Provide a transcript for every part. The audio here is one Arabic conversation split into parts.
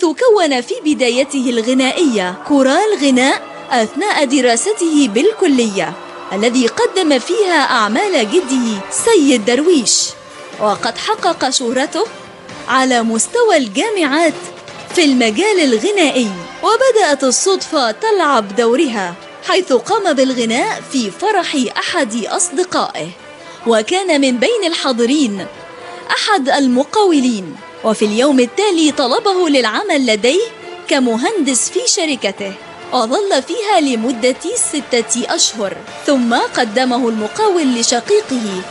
حيث كون في بدايته الغنائية كورال غناء أثناء دراسته بالكلية، الذي قدم فيها أعمال جده سيد درويش، وقد حقق شهرته على مستوى الجامعات في المجال الغنائي. وبدأت الصدفة تلعب دورها، حيث قام بالغناء في فرح أحد أصدقائه، وكان من بين الحاضرين أحد المقاولين، وفي اليوم التالي طلبه للعمل لديه كمهندس في شركته، وظل فيها لمدة 6 أشهر، ثم قدمه المقاول لشقيقه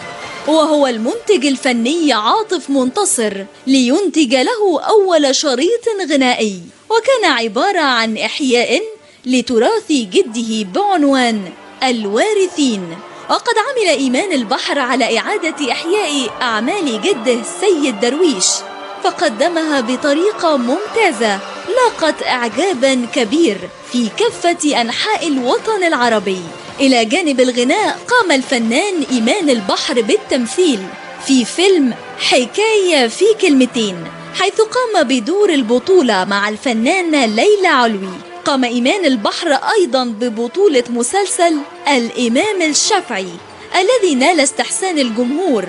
وهو المنتج الفني عاطف منتصر لينتج له أول شريط غنائي، وكان عبارة عن إحياء لتراث جده بعنوان الوارثين. وقد عمل إيمان البحر على إعادة إحياء أعمال جده سيد درويش، فقدمها بطريقة ممتازة لاقت إعجابا كبير في كافة أنحاء الوطن العربي. إلى جانب الغناء قام الفنان إيمان البحر بالتمثيل في فيلم حكاية في كلمتين، حيث قام بدور البطولة مع الفنانة ليلى علوي. قام إيمان البحر أيضا ببطولة مسلسل الإمام الشافعي الذي نال استحسان الجمهور،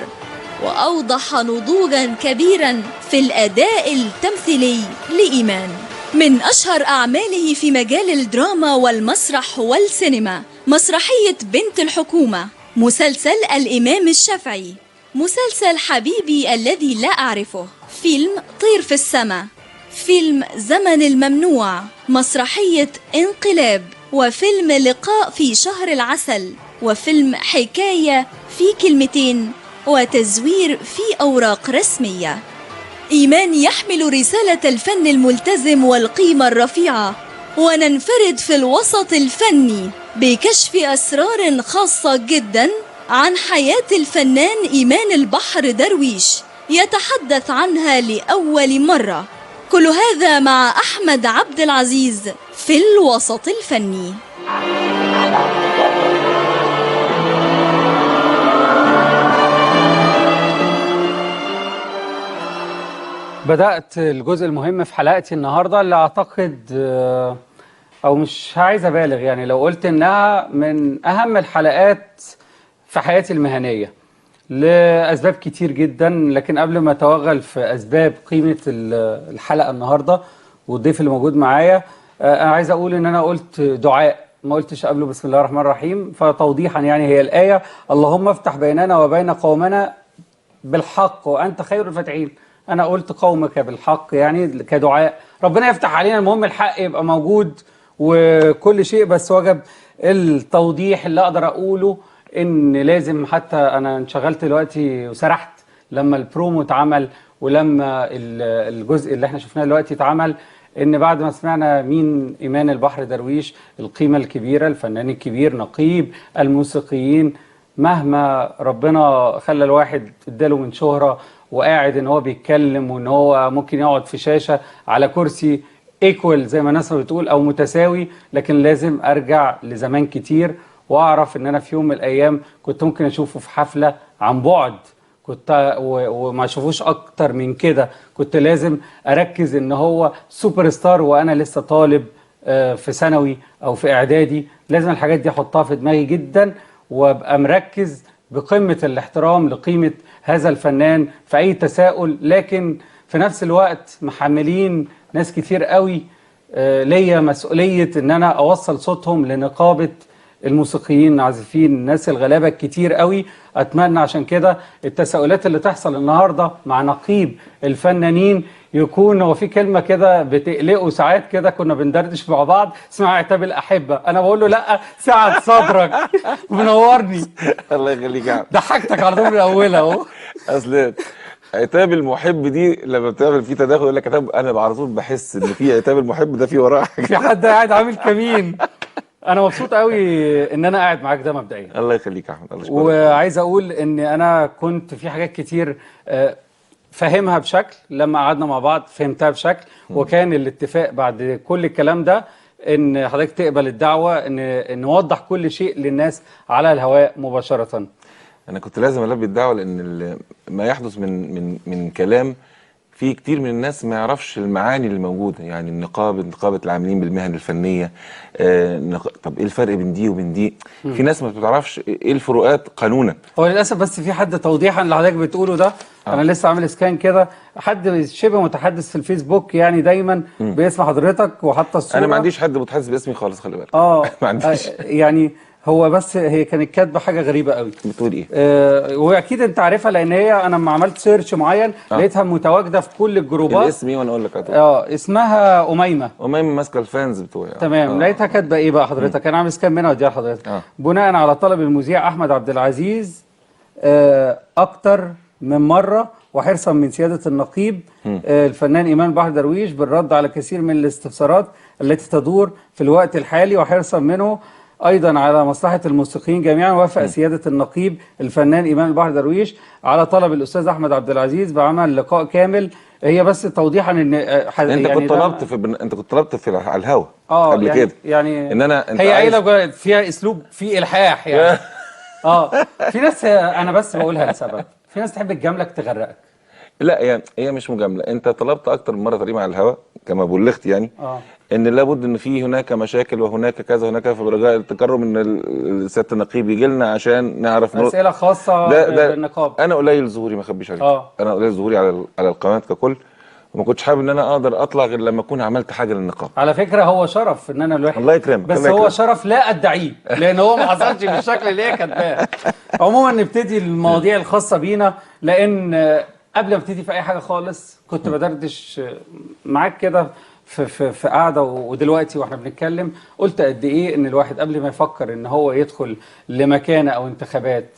وأوضح نضوجا كبيرا في الأداء التمثيلي لإيمان. من أشهر أعماله في مجال الدراما والمسرح والسينما مسرحية بنت الحكومة، مسلسل الإمام الشافعي، مسلسل حبيبي الذي لا أعرفه، فيلم طير في السماء، فيلم زمن الممنوع، مسرحية انقلاب، وفيلم لقاء في شهر العسل، وفيلم حكاية في كلمتين، وتزوير في أوراق رسمية. إيمان يحمل رسالة الفن الملتزم والقيمة الرفيعة، وننفرد في الوسط الفني بكشف أسرار خاصة جدا عن حياة الفنان إيمان البحر درويش يتحدث عنها لأول مرة. كل هذا مع أحمد عبد العزيز في الوسط الفني. بدأت الجزء المهم في حلقتي النهاردة، اللي أعتقد أو مش عايز أبالغ يعني لو قلت إنها من أهم الحلقات في حياتي المهنية لأسباب كتير جدا. لكن قبل ما أتوغل في أسباب قيمة الحلقة النهاردة والضيف اللي موجود معايا، أنا عايز أقول إن أنا قلت دعاء ما قلتش قبله بسم الله الرحمن الرحيم، فتوضيحا يعني هي الآية اللهم افتح بيننا وبين قومنا بالحق وأنت خير الفاتحين. أنا قلت قومك بالحق يعني كدعاء ربنا يفتح علينا. المهم الحق يبقى موجود وكل شيء، بس وجب التوضيح اللي أقدر أقوله إن لازم، حتى أنا انشغلت دلوقتي وسرحت لما البرومو اتعمل ولما الجزء اللي احنا شفناه دلوقتي اتعمل، إن بعد ما سمعنا مين إيمان البحر درويش، القيمة الكبيرة، الفنان الكبير، نقيب الموسيقيين، مهما ربنا خلى الواحد اداله من شهرة وقاعد ان هو بيتكلم وان هو ممكن يقعد في شاشة على كرسي ايكوال زي ما الناس بتقول او متساوي، لكن لازم ارجع لزمان كتير واعرف ان انا في يوم من الايام كنت ممكن اشوفه في حفلة عن بعد، كنت وما اشوفوش اكتر من كده، كنت لازم اركز ان هو سوبر ستار وانا لسه طالب في ثانوي او في اعدادي. لازم الحاجات دي احطها في دماغي جدا وابقى مركز بقمة الاحترام لقيمة هذا الفنان في أي تساؤل. لكن في نفس الوقت محملين ناس كتير قوي ليا مسؤولية ان انا اوصل صوتهم لنقابة الموسيقيين العازفين، الناس الغلابة كتير قوي. اتمنى عشان كده التساؤلات اللي تحصل النهاردة مع نقيب الفنانين يكون هو في كلمة كده بتقلقه ساعات كده، كنا بندردش مع بعض اسمها عتاب الأحبة، أنا بقول له لأ ساعد صدرك منورني. الله يخليك يا عم، ضحكتك على طول من أولها أهو. أصل عتاب المحب دي لما بتعمل فيه تداخل يقول لك عتاب، أنا على طول بحس إن في عتاب المحب ده في وراه حاجة، في حد قاعد عامل كمين. أنا مبسوط قوي إن أنا قاعد معاك، ده مبدئيا. الله يخليك يا أحمد، الله يشكرك. وعايز أقول إن أنا كنت في حاجات كتير فهمها بشكل، لما قعدنا مع بعض فهمتها بشكل، وكان الاتفاق بعد كل الكلام ده ان حضرتك تقبل الدعوه ان نوضح كل شيء للناس على الهواء مباشره. انا كنت لازم البي الدعوه، لان ما يحدث من كلام في كتير من الناس ما يعرفش المعاني اللي موجوده، يعني نقابه العاملين بالمهن الفنيه. طب ايه الفرق بين دي وبين دي؟ في ناس ما بتعرفش ايه الفروقات قانونا. هو للاسف بس في حد توضيحا اللي حضرتك بتقوله ده، انا لسه عامل اسكان كده، حد شبه متحدث في الفيسبوك يعني دايما باسم حضرتك وحتى الصوره. انا ما عنديش حد متحدث باسمي خالص، خلي بالك. ما عنديش. يعني هو بس هي كانت كاتبه حاجه غريبه قوي. بتقول ايه؟ واكيد انت عارفها، لان هي انا لما عملت سيرش معين لقيتها متواجده في كل الجروبات. الاسم ايه وانا اقول لك؟ اسمها اميمه. اميمه ماسكه الفانز بتوعي. تمام. لقيتها كاتبه ايه بقى حضرتك؟ انا عامل سكان منها وديها لحضرتك. بناء على طلب المذيع احمد عبد العزيز اكتر من مره وحرصا من سياده النقيب الفنان ايمان بحر درويش بالرد على كثير من الاستفسارات التي تدور في الوقت الحالي، وحرصا منه ايضا على مصلحه الموسيقيين جميعا، وافق سياده النقيب الفنان ايمان بحر درويش على طلب الاستاذ احمد عبد العزيز بعمل لقاء كامل. هي بس توضيحا ان انت يعني كنت طلبت في على الهوا قبل يعني كده، يعني ان انت هي عيله فيها اسلوب فيه الحاح يعني. في ناس، انا بس بقولها لسبب، في ناس تحب تجاملك تغرقك. لا يعني هي مش مجامله، انت طلبت اكتر من مره تقريبا على الهوا كما بلغت يعني ان لابد ان في هناك مشاكل وهناك كذا هناك، فرجاء التكرم ان سياده النقيب يجي لنا عشان نعرف اسئله خاصه بالنقابه. انا قليل ظهوري، ما اخبيش عليك. انا قليل ظهوري على القناه ككل، وما كنتش حابب ان انا اقدر اطلع غير لما اكون عملت حاجه للنقابه. على فكره هو شرف ان انا الواحد، الله يكرمك، بس هو شرف لا ادعيه لان هو ما حصلش بالشكل اللي هي كاتباه. عموما نبتدي المواضيع الخاصه بينا، لان قبل ما ابتدي في اي حاجه خالص كنت بدردش معاك كده في قاعده، ودلوقتي واحنا بنتكلم قلت قد ايه ان الواحد قبل ما يفكر ان هو يدخل لمكانه او انتخابات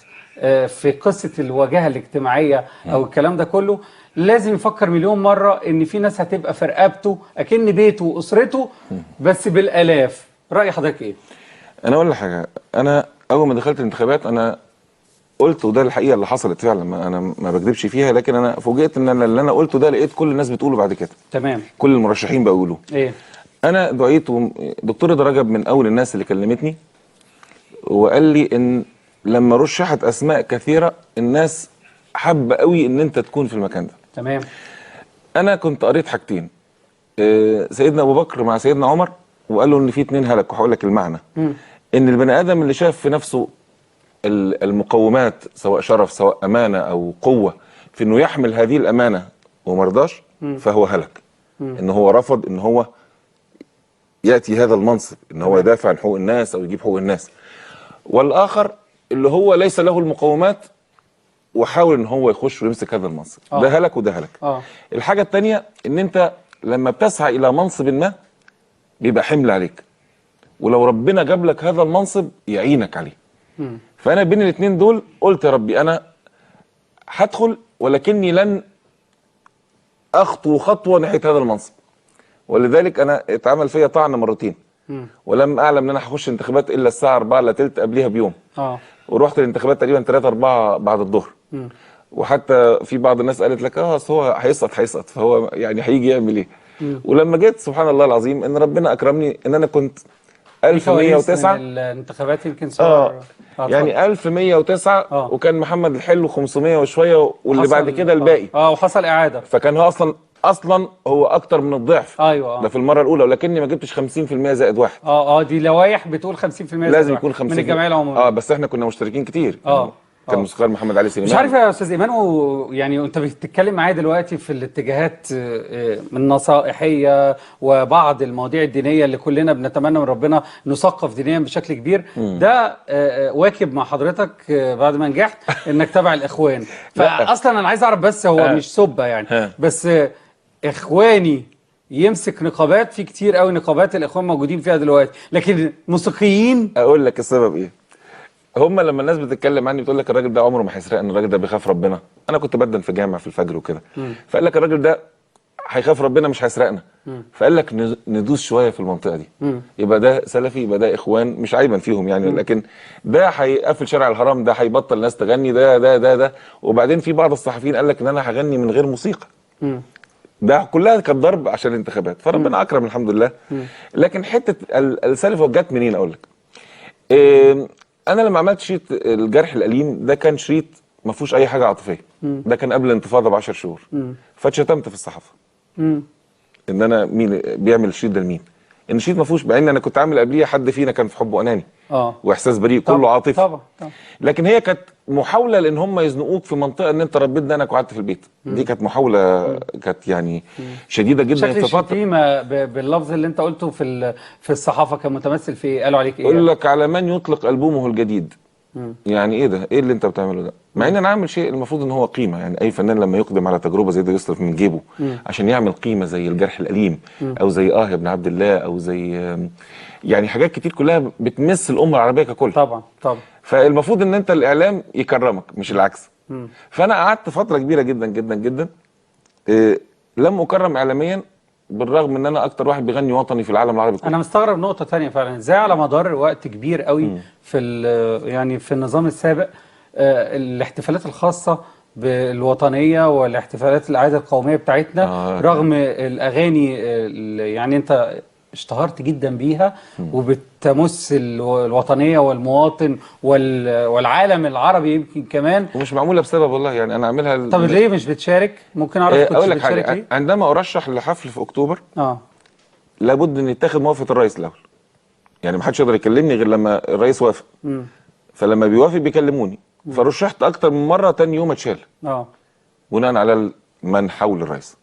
في قصه الواجهه الاجتماعيه او الكلام ده كله، لازم يفكر مليون مره ان في ناس هتبقى في رقبته اكن بيته واسرته بس بالالاف. راي حضرتك ايه؟ انا اقول لك حاجه، انا اول ما دخلت الانتخابات انا قلت، وده الحقيقه اللي حصلت فعلا، انا ما بكذبش فيها، لكن انا فوجئت ان اللي انا قلته ده لقيت كل الناس بتقوله بعد كده. تمام. كل المرشحين بيقولوا ايه. انا دعيت، دكتور رضا رجب من اول الناس اللي كلمتني وقال لي ان لما رشحت اسماء كثيره الناس حابه قوي ان انت تكون في المكان ده. تمام. انا كنت قريت حاجتين، سيدنا ابو بكر مع سيدنا عمر، وقال له ان في اتنين هلك، وهقول لك المعنى. ان البني ادم اللي شاف في نفسه المقومات سواء شرف سواء امانه او قوه في انه يحمل هذه الامانه وما رضاش فهو هلك. ان هو رفض ان هو ياتي هذا المنصب، ان هو يدافع عن حقوق الناس او يجيب حقوق الناس. والاخر اللي هو ليس له المقومات وحاول ان هو يخش ويمسك هذا المنصب. ده هلك وده هلك. الحاجه الثانيه ان انت لما بتسعى الى منصب ما بيبقى حمل عليك، ولو ربنا جاب لك هذا المنصب يعينك عليه. فانا بين الاثنين دول قلت يا ربي انا هدخل ولكني لن اخطو خطوه ناحيه هذا المنصب، ولذلك انا اتعمل فيا طعن مرتين. ولم اعلم ان انا هخش انتخابات الا الساعه 4 الا ثلث قبلها بيوم. ورحت الانتخابات تقريبا 3 4 بعد الظهر. وحتى في بعض الناس قالت لك اصل هو هيسقط فهو يعني هيجي يعمل ايه. ولما جيت سبحان الله العظيم ان ربنا اكرمني ان انا كنت 1109 الانتخابات يمكن يعني 1109 وكان محمد الحلو 500 وشويه واللي بعد كده الباقي وحصل اعاده، فكان هو اصلا هو اكتر من الضعف. ايوه ده في المره الاولى، ولكني ما جبتش 50% زائد واحد. دي لوائح بتقول 50% لازم يكون 50% من الجمعيه العموميه. بس احنا كنا مشتركين كتير. كان موسيقار محمد علي سليمان. مش عارف يا استاذ ايمان، يعني انت بتتكلم معايا دلوقتي في الاتجاهات من نصائحيه وبعض المواضيع الدينيه اللي كلنا بنتمنى من ربنا نثقف دينيا بشكل كبير. ده واكب مع حضرتك بعد ما نجحت انك تبع الاخوان. فاصلا انا عايز اعرف بس هو مش سبه يعني بس اخواني يمسك نقابات، في كتير قوي نقابات الاخوان موجودين فيها دلوقتي، لكن موسيقيين. اقول لك السبب ايه؟ هم لما الناس بتتكلم عني بتقول لك الراجل ده عمره ما هيسرقنا، الراجل ده بيخاف ربنا. انا كنت بدن في جامع في الفجر وكده، فقال لك الراجل ده هيخاف ربنا مش هيسرقنا. فقال لك ندوس شويه في المنطقه دي. يبقى ده سلفي، يبقى ده اخوان، مش عيبا فيهم يعني، لكن ده هيقفل شارع الهرم، ده هيبطل ناس تغني، ده. وبعدين في بعض الصحفيين قال لك ان انا هغني من غير موسيقى. ده كلها كانت ضرب عشان الانتخابات، فربنا اكرم الحمد لله. لكن حته السلف جت منين اقول لك؟ انا لما عملت شريط الجرح الاليم ده كان شريط ما فيهوش اي حاجه عاطفيه. ده كان قبل الانتفاضه ب10 شهور. فاتشتمت في الصحافه ان انا مين بيعمل الشيت ده لمين؟ النشيد ما فيهوش، مع ان انا كنت عامل قبليه حد فينا كان في حبه اناني واحساس بريء كله عاطفي. طبعا. لكن هي كانت محاوله لان هم يزنقوك في منطقه ان انت ربيت دقنك وقعدت في البيت. دي كانت محاوله كانت يعني شديده جدا. شكل الشتيمه باللفظ اللي انت قلته في الصحافه كان متمثل في ايه؟ قالوا عليك ايه؟ يقول لك على من يطلق البومه الجديد. يعني ايه ده؟ ايه اللي انت بتعمله ده؟ مع ان انا عامل شيء المفروض ان هو قيمه، يعني اي فنان لما يقدم على تجربه زي ده يصرف من جيبه عشان يعمل قيمه زي الجرح الاليم او زي يا ابن عبد الله او زي يعني حاجات كتير كلها بتمس الامه العربيه ككل. طبعا. فالمفروض ان انت الاعلام يكرمك مش العكس. فانا قعدت فتره كبيره جدا جدا جدا لم اكرم اعلاميا، بالرغم ان انا اكتر واحد بيغني وطني في العالم العربي كله. انا مستغرب نقطه تانية فعلا، ازاي على مدار وقت كبير قوي يعني في النظام السابق الاحتفالات الخاصه بالوطنيه والاحتفالات الاعياد القوميه بتاعتنا رغم الاغاني يعني انت اشتهرت جدا بيها وبتمس الوطنية والمواطن والعالم العربي يمكن كمان، ومش معمولة بسبب والله، يعني انا اعملها. طب ليه مش بتشارك؟ ممكن اعرف كنت اقول لك بتشارك حاجة. ليه؟ عندما ارشح لحفل في اكتوبر لابد ان يتاخد موافقة الرئيس الاول، يعني ما حدش يقدر يكلمني غير لما الرئيس وافق. فلما بيوافق بيكلموني. فرشحت اكتر من مرة، تاني يوم اتشال بناء على من حول الرئيس.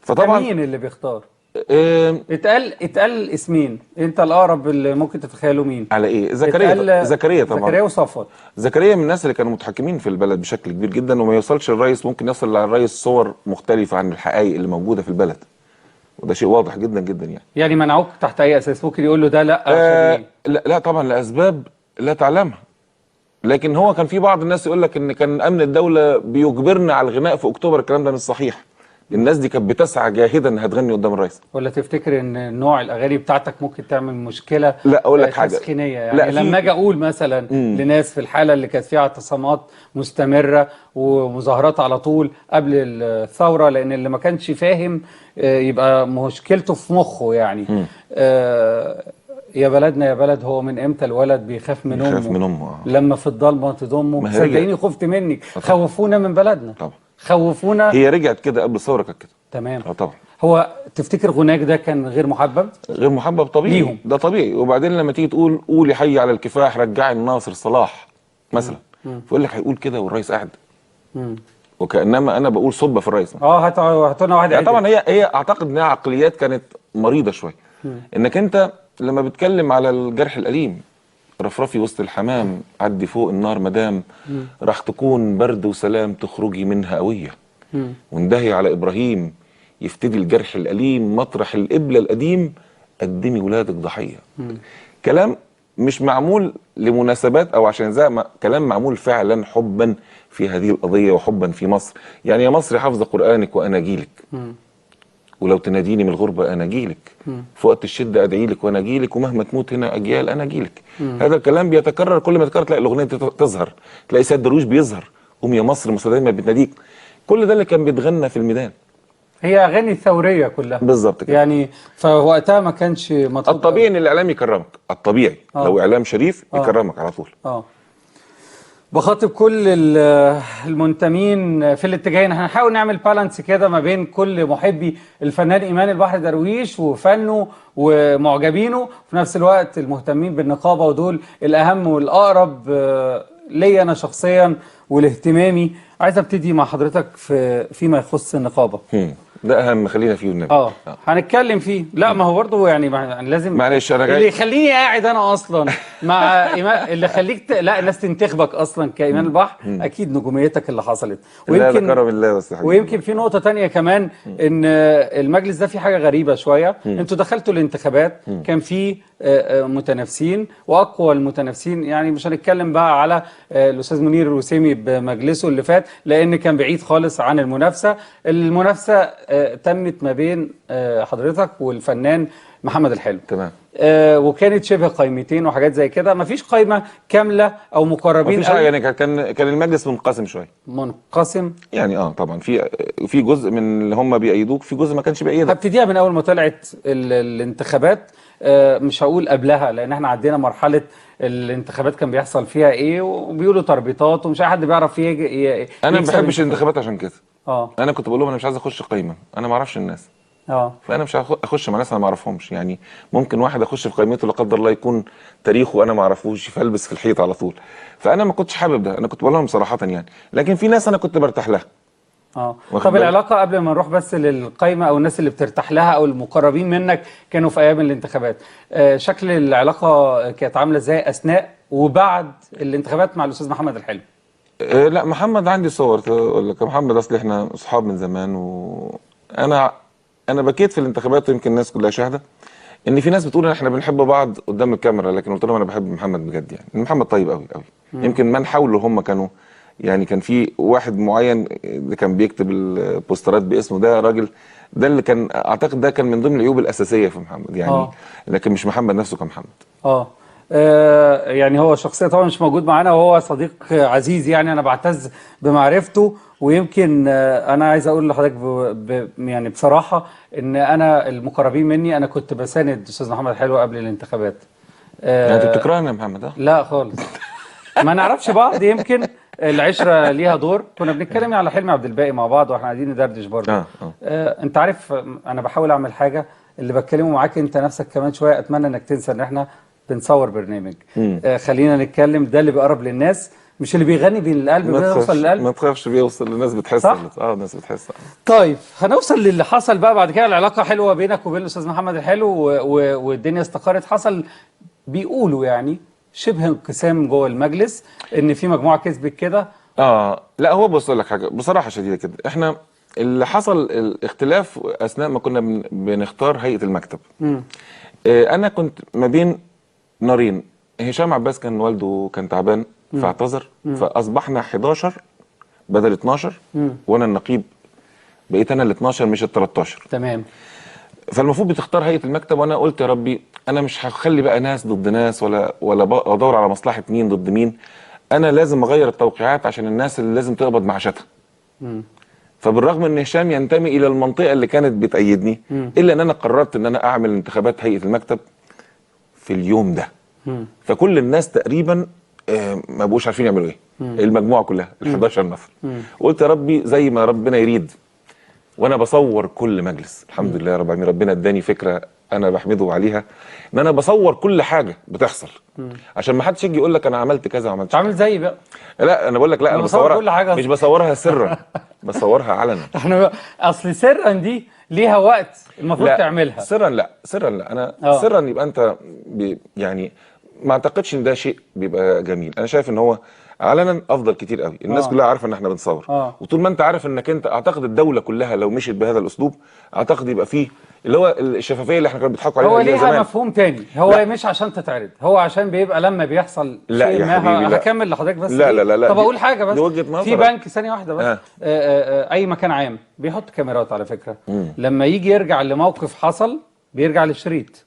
فطبعا مين اللي بيختار؟ اتقال اسمين، انت الاقرب اللي ممكن تتخيلوا مين؟ على ايه؟ زكريا طبعا. زكريا وصفوت. زكريا من الناس اللي كانوا متحكمين في البلد بشكل كبير جدا، وما يوصلش الرئيس، ممكن يصل للرئيس صور مختلفه عن الحقائق اللي موجوده في البلد، وده شيء واضح جدا جدا. يعني منعوك تحت اي اساس؟ ممكن يقول له ده لا لا طبعا لاسباب لا تعلمها، لكن هو كان في بعض الناس يقول لك ان كان امن الدوله بيجبرنا على الغناء في اكتوبر. الكلام ده مش صحيح. الناس دي كانت بتسعى جاهدا انها تغني قدام الرئيس. ولا تفتكر ان نوع الاغاني بتاعتك ممكن تعمل مشكله؟ لا اقول لك حاجه تسخينيه، يعني لما اجي اقول مثلا لناس في الحاله اللي كانت فيها اعتصامات مستمره ومظاهرات على طول قبل الثوره، لان اللي ما كانش فاهم يبقى مشكلته في مخه يعني يا بلدنا يا بلد، هو من امتى الولد بيخاف من امه؟ بيخاف من امه لما في الضلمه تضمه. صدقيني خفت منك. خوفونا من بلدنا. طبعا خوفونا. هي رجعت كده قبل الثوره كانت كده. تمام. طبعا. هو تفتكر غناك ده كان غير محبب؟ غير محبب طبيعي ليهم. ده طبيعي. وبعدين لما تيجي تقول قولي حي على الكفاح رجعي الناصر صلاح مثلا، فيقول لك هيقول كده والرئيس قاعد، وكانما انا بقول صبه في الرئيس. هاتونا واحد يعني طبعا هي اعتقد انها عقليات كانت مريضه شويه. انك انت لما بتكلم على الجرح الاليم، رفرفي وسط الحمام عدي فوق النار مدام راح تكون برد وسلام تخرجي منها قويه، واندهي على ابراهيم يفتدي الجرح الاليم مطرح القبله القديم قدمي ولادك ضحيه. كلام مش معمول لمناسبات او عشان زي كلام معمول فعلا حبا في هذه القضيه وحبا في مصر. يعني يا مصر حافظه قرانك وانا جيلك، ولو تناديني من الغربه انا جيلك، في وقت الشده ادعي لك وانا جيلك، ومهما تموت هنا اجيال انا جيلك. هذا الكلام بيتكرر، كل ما تكرر تلاقي الاغنيه تظهر، تلاقي سيد درويش بيظهر قوم يا مصر مصر دايما بتناديك. كل ده اللي كان بيتغنى في الميدان. هي اغاني ثوريه كلها بالظبط كده. يعني فوقتها ما كانش مطلوب. الطبيعي ان الاعلام يكرمك، الطبيعي لو اعلام شريف يكرمك على طول. بخاطب كل المنتمين في الاتجاهين. هنحاول نعمل بالانس كده ما بين كل محبي الفنان إيمان البحر درويش وفنه ومعجبينه، وفي نفس الوقت المهتمين بالنقابه، ودول الاهم والاقرب ليا انا شخصيا ولاهتمامي. عايز ابتدي مع حضرتك فيما يخص النقابه. ده اهم، خلينا فيه والنبي. هنتكلم فيه. لا ما هو برضه يعني لازم، معلش انا اللي يخليني قاعد انا اصلا مع إيمان، اللي يخليك لا الناس تنتخبك اصلا كايمان البحر اكيد نجوميتك اللي حصلت. ويمكن لا كرم الله بس. ويمكن في نقطه تانية كمان، ان المجلس ده فيه حاجه غريبه شويه. انتوا دخلتوا الانتخابات كان فيه متنافسين، واقوى المتنافسين يعني مش هنتكلم بقى على الاستاذ منير الوسيمي بمجلسه اللي فات لان كان بعيد خالص عن المنافسه. المنافسه تمت ما بين حضرتك والفنان محمد الحلو. تمام. وكانت شبه قائمتين وحاجات زي كده، مفيش قائمه كامله او مقربين مفيش حاجه يعني، كان المجلس منقسم شويه. منقسم يعني طبعا في جزء من اللي هم بيأيدوك، في جزء ما كانش بيأيدك. هبتديها من اول ما طلعت الانتخابات. مش هقول قبلها لان احنا عدينا مرحله الانتخابات كان بيحصل فيها ايه، وبيقولوا تربيطات ومش اي حد بيعرف انا ما بحبش الانتخابات عشان كده. اه انا كنت بقول لهم انا مش عايز اخش قايمه، انا ما اعرفش الناس. فانا مش اخش مع ناس انا ما اعرفهمش. يعني ممكن واحد اخش في قائمته لا قدر الله يكون تاريخه انا ما اعرفوش، فالبس في الحيط على طول. فانا ما كنتش حابب ده، انا كنت بقول لهم صراحه يعني. لكن في ناس انا كنت برتاح لها. طب العلاقه قبل ما نروح بس للقايمه او الناس اللي بترتاح لها او المقربين منك كانوا في ايام الانتخابات، شكل العلاقه كانت عامله ازاي اثناء وبعد الانتخابات مع الاستاذ محمد الحلو؟ لا محمد عندي صور اقول لك. محمد اصل احنا اصحاب من زمان، انا بكيت في الانتخابات، ويمكن الناس كلها شاهده ان في ناس بتقول ان احنا بنحب بعض قدام الكاميرا، لكن قلت لهم انا بحب محمد بجد. يعني محمد طيب قوي قوي. يمكن من حوله هم كانوا يعني، كان في واحد معين اللي كان بيكتب البوسترات باسمه، ده راجل ده اللي كان اعتقد ده كان من ضمن العيوب الاساسيه في محمد يعني. لكن مش محمد نفسه كمحمد. يعني هو شخصية طبعا مش موجود معانا، وهو صديق عزيز يعني أنا بعتز بمعرفته. ويمكن أنا عايز أقول لحضرتك يعني بصراحة إن أنا المقربين مني أنا كنت بساند أستاذ محمد حلو قبل الانتخابات. يعني أنت بتكرهني يا محمد؟ لا خالص. ما نعرفش بعض، يمكن العشرة ليها دور. كنا بنتكلم على حلمي عبد الباقي مع بعض واحنا قاعدين ندردش برضه. أنت عارف أنا بحاول أعمل حاجة اللي بتكلمه معاك أنت نفسك كمان شوية. أتمنى إنك تنسى إن إحنا بنصور برنامج. خلينا نتكلم، ده اللي بيقرب للناس مش اللي بيغني بالقلب، بيوصل للقلب. ما تخافش، بيوصل للناس، بتحس. صح؟ الناس بتحس. طيب هنوصل للي حصل بقى بعد كده. العلاقه حلوه بينك وبين الاستاذ محمد الحلو والدنيا استقرت. حصل بيقولوا يعني شبه انقسام جوه المجلس، ان في مجموعه كسبت كده. لا هو بص اقول لك حاجه بصراحه شديده كده، احنا اللي حصل الاختلاف اثناء ما كنا بنختار هيئه المكتب. انا كنت ما بين نارين. هشام عباس كان والده كان تعبان فاعتذر، فاصبحنا 11 بدل 12. وانا النقيب بقيت انا ال 12 مش ال 13. تمام. فالمفروض بتختار هيئه المكتب، وانا قلت يا ربي انا مش هخلي بقى ناس ضد ناس ولا ادور على مصلحه مين ضد مين. انا لازم اغير التوقيعات عشان الناس اللي لازم تقبض معاشاتها. فبالرغم ان هشام ينتمي الى المنطقه اللي كانت بتأيدني، الا ان انا قررت ان انا اعمل انتخابات هيئه المكتب في اليوم ده. فكل الناس تقريبا ما بقوش عارفين يعملوا ايه. المجموعه كلها ال 11 نفر. قلت يا ربي زي ما ربنا يريد. وانا بصور كل مجلس الحمد لله يا رب العالمين. ربنا اداني فكره انا بحمده عليها، ان انا بصور كل حاجه بتحصل عشان ما حدش يجي يقول لك انا عملت كذا وعملت عامل زي بقى. لا انا بقول لك لا انا بصورها كل حاجة. مش بصورها سرا، بصورها علنا. احنا اصل سرا دي ليها وقت المفروض تعملها. سرا لا انا سرا يبقى انت يعني ما اعتقدش ان ده شيء بيبقى جميل. انا شايف ان هو علنا افضل كتير قوي. الناس كلها عارفه ان احنا بنصور. وطول ما انت عارف انك انت، اعتقد الدوله كلها لو مشيت بهذا الاسلوب اعتقد يبقى فيه اللي هو الشفافيه اللي احنا كنا بنضحكوا عليها. هو ليها مفهوم تاني. هو لا. مش عشان تتعرض، هو عشان بيبقى لما بيحصل لا شيء ما هكمل لحضرتك بس. لا طب اقول حاجه بس. دي وجهه نظر. في بنك ثانيه واحده بس. اي مكان عام بيحط كاميرات على فكره. لما يجي يرجع لموقف حصل بيرجع للشريط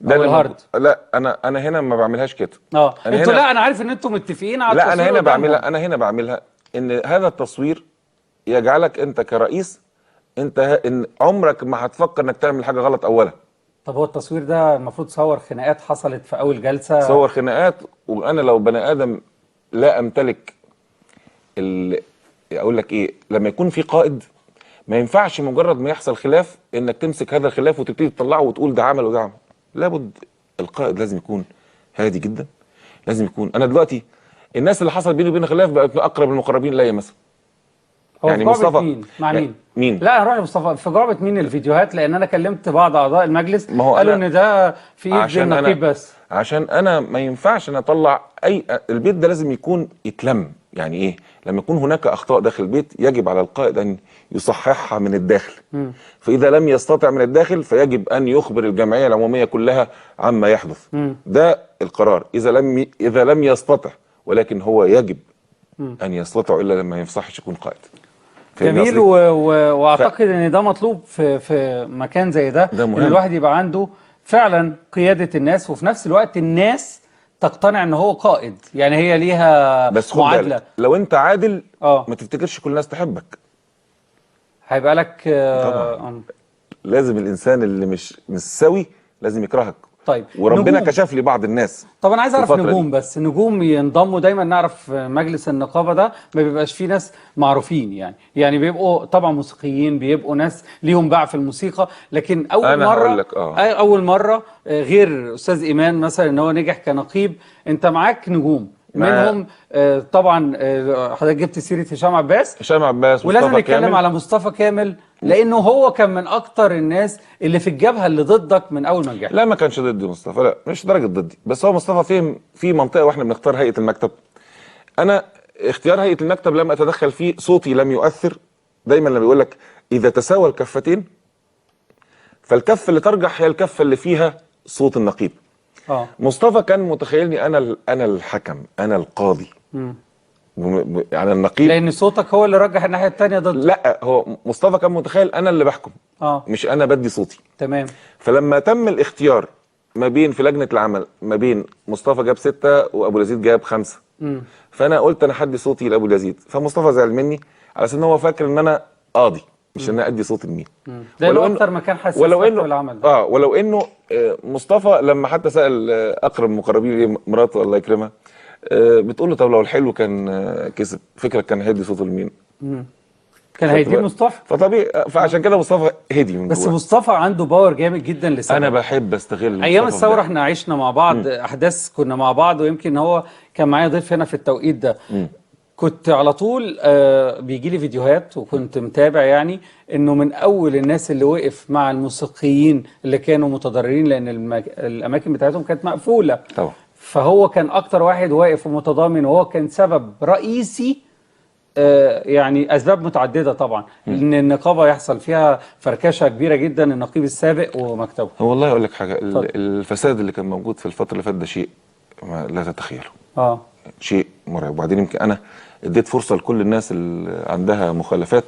ده الهارد. لا انا هنا ما بعملهاش كده. انتوا لا انا عارف ان انتوا متفقين على التصوير. لا انا هنا بعملها ان هذا التصوير يجعلك انت كرئيس ان عمرك ما هتفكر انك تعمل حاجه غلط اولا. طب هو التصوير ده المفروض صور خناقات حصلت في اول جلسه؟ صور خناقات. وانا لو بني ادم لا امتلك اقول لك ايه، لما يكون في قائد ما ينفعش مجرد ما يحصل خلاف انك تمسك هذا الخلاف وتبتدي تطلعه وتقول ده عمل وده عمل. لابد القائد لازم يكون هادي جدا. لازم يكون انا دلوقتي الناس اللي حصل بيني وبين خلاف بقت اقرب المقربين ليا مثلا. يعني مصطفى مين؟ مع مين؟ مين؟ لا هنروح لمصطفى. في جرابه مين الفيديوهات؟ لان انا كلمت بعض اعضاء المجلس قالوا ان ده في ايد النقيب بس. عشان انا ما ينفعش ان اطلع البيت ده لازم يكون يتلم. يعني ايه؟ لما يكون هناك اخطاء داخل البيت يجب على القائد ان يصححها من الداخل. فاذا لم يستطع من الداخل فيجب ان يخبر الجمعيه العموميه كلها عما يحدث. ده القرار. اذا لم يستطع، ولكن هو يجب ان يستطع، الا لما ينصحش يكون قائد. جميل. واعتقد ان ده مطلوب في مكان زي ده، ان الواحد يبقى عنده فعلا قياده الناس، وفي نفس الوقت الناس تقتنع ان هو قائد، يعني هي ليها بس خد معادله. بالك لو انت عادل اه ما تفتكرش كل الناس تحبك. هيبقى لك طبعا لازم الانسان اللي مش سوي لازم يكرهك. طيب وربنا نجوم. كشف لي بعض الناس طب انا عايز في اعرف الفترة نجوم، دي. بس نجوم ينضموا دايما، نعرف مجلس النقابه ده ما بيبقاش فيه ناس معروفين، يعني بيبقوا طبعا موسيقيين، بيبقوا ناس ليهم باع في الموسيقى، لكن اول انا هقول مره لك اول مره غير استاذ ايمان مثلا ان هو نجح كنقيب، انت معاك نجوم مع منهم طبعا حضرتك جبت سيره هشام عباس، هشام عباس، ولازم مصطفى نتكلم كامل. على مصطفى كامل لانه هو كان من اكتر الناس اللي في الجبهه اللي ضدك من اول ما نجحت. لا ما كانش ضدي مصطفى، لا مش درجة ضدي، بس هو مصطفى في منطقة واحنا بنختار هيئة المكتب. انا اختيار هيئة المكتب لم اتدخل فيه، صوتي لم يؤثر. دايما لما بيقول لك اذا تساوى الكفتين فالكفة اللي ترجح هي الكفة اللي فيها صوت النقيب. مصطفى كان متخيلني انا الحكم، انا القاضي. يعني النقيب، لان صوتك هو اللي رجح الناحيه الثانيه ضد. لا هو مصطفى كان متخيل انا اللي بحكم، مش انا بدي صوتي. تمام. فلما تم الاختيار ما بين في لجنة العمل ما بين مصطفى جاب 6 وابو اليزيد جاب 5، فانا قلت انا هدي صوتي لابو اليزيد، فمصطفى زعل مني على اساس ان هو فاكر ان انا قاضي مش ان انا ادي صوت لمين. ده له اكتر مكان حساس ولو في انه العمل ده. ولو انه مصطفى لما حتى سال اقرب المقربين ليه مراته الله يكرمها، بتقول له طب لو الحلو كان كسب فكرك كان هيدي صوته لمين؟ كان هيديه مصطفى. فطبيعي فعشان كده مصطفى هدي من بس جواه. مصطفى عنده باور جامد جدا لسبب. انا بحب استغل ايام مصطفى الثوره احنا عشنا مع بعض احداث كنا مع بعض، ويمكن هو كان معايا ضيف هنا في التوقيت ده. كنت على طول بيجي لي فيديوهات وكنت متابع، يعني انه من اول الناس اللي وقف مع الموسيقيين اللي كانوا متضررين لان الاماكن بتاعتهم كانت مقفوله طبعا. فهو كان اكتر واحد واقف ومتضامن، وهو كان سبب رئيسي. يعني اسباب متعدده طبعا ان النقابه يحصل فيها فركشه كبيره جدا، النقيب السابق ومكتبه. هو والله اقول لك حاجه، الفساد اللي كان موجود في الفتره اللي فاتت ده شيء لا تتخيله. شيء مرعب. وبعدين يمكن انا اديت فرصه لكل الناس اللي عندها مخالفات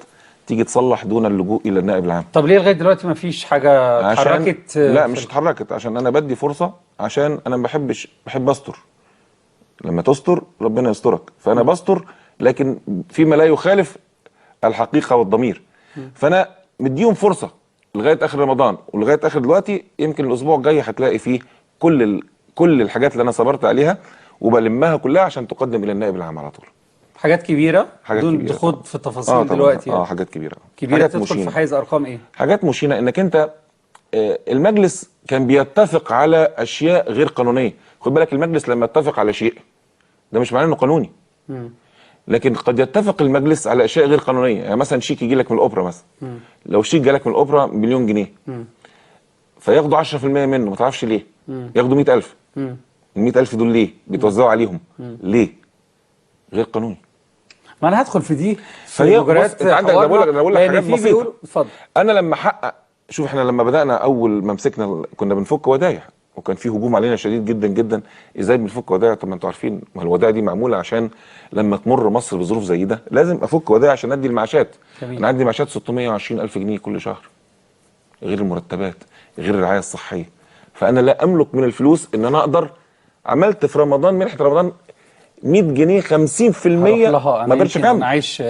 تيجي تصلح دون اللجوء الى النائب العام. طب ليه لغايه دلوقتي ما فيش حاجه اتحركت؟ لا مش اتحركت، عشان انا بدي فرصه، عشان انا بحب استر. لما تستر ربنا يسترك، فانا بستر لكن فيما لا يخالف الحقيقه والضمير. فانا مديهم فرصه لغايه اخر رمضان ولغايه اخر دلوقتي. يمكن الاسبوع الجاي هتلاقي فيه كل الحاجات اللي انا صبرت عليها وبلمها كلها عشان تقدم الى النائب العام على طول. حاجات كبيره دون كبيرة تخوض في التفاصيل دلوقتي. حاجات كبيره حاجات تدخل في حيز ارقام ايه؟ حاجات مشينه. انك انت المجلس كان بيتفق على اشياء غير قانونيه. خد بالك المجلس لما يتفق على شيء ده مش معناه انه قانوني. لكن قد يتفق المجلس على اشياء غير قانونيه. يعني مثلا شيك يجي لك من الاوبرا مثلا، لو شيك جالك من الاوبرا مليون جنيه فياخدوا 10% منه، ما تعرفش ليه ياخدوا 100,000. ال 100,000 دول ليه بيتوزعوا عليهم؟ ليه؟ غير قانوني. ما انا هدخل في دي فهي انت عندك، انا بقول لك حاجات بسيطه. اتفضل. انا لما احقق، شوف احنا لما بدانا اول ما مسكنا كنا بنفك ودايع وكان في هجوم علينا شديد جدا جدا. ازاي بنفك ودايع؟ طب ما انتوا عارفين ما الودايع دي معموله عشان لما تمر مصر بظروف زي ده لازم افك ودايع عشان ادي المعاشات. انا عندي معاشات 620,000 جنيه كل شهر غير المرتبات غير الرعايه الصحيه. فانا لا املك من الفلوس ان انا اقدر. عملت في رمضان منحه رمضان 100 جنيه 50% ما قدرتش اكمل. انا عايش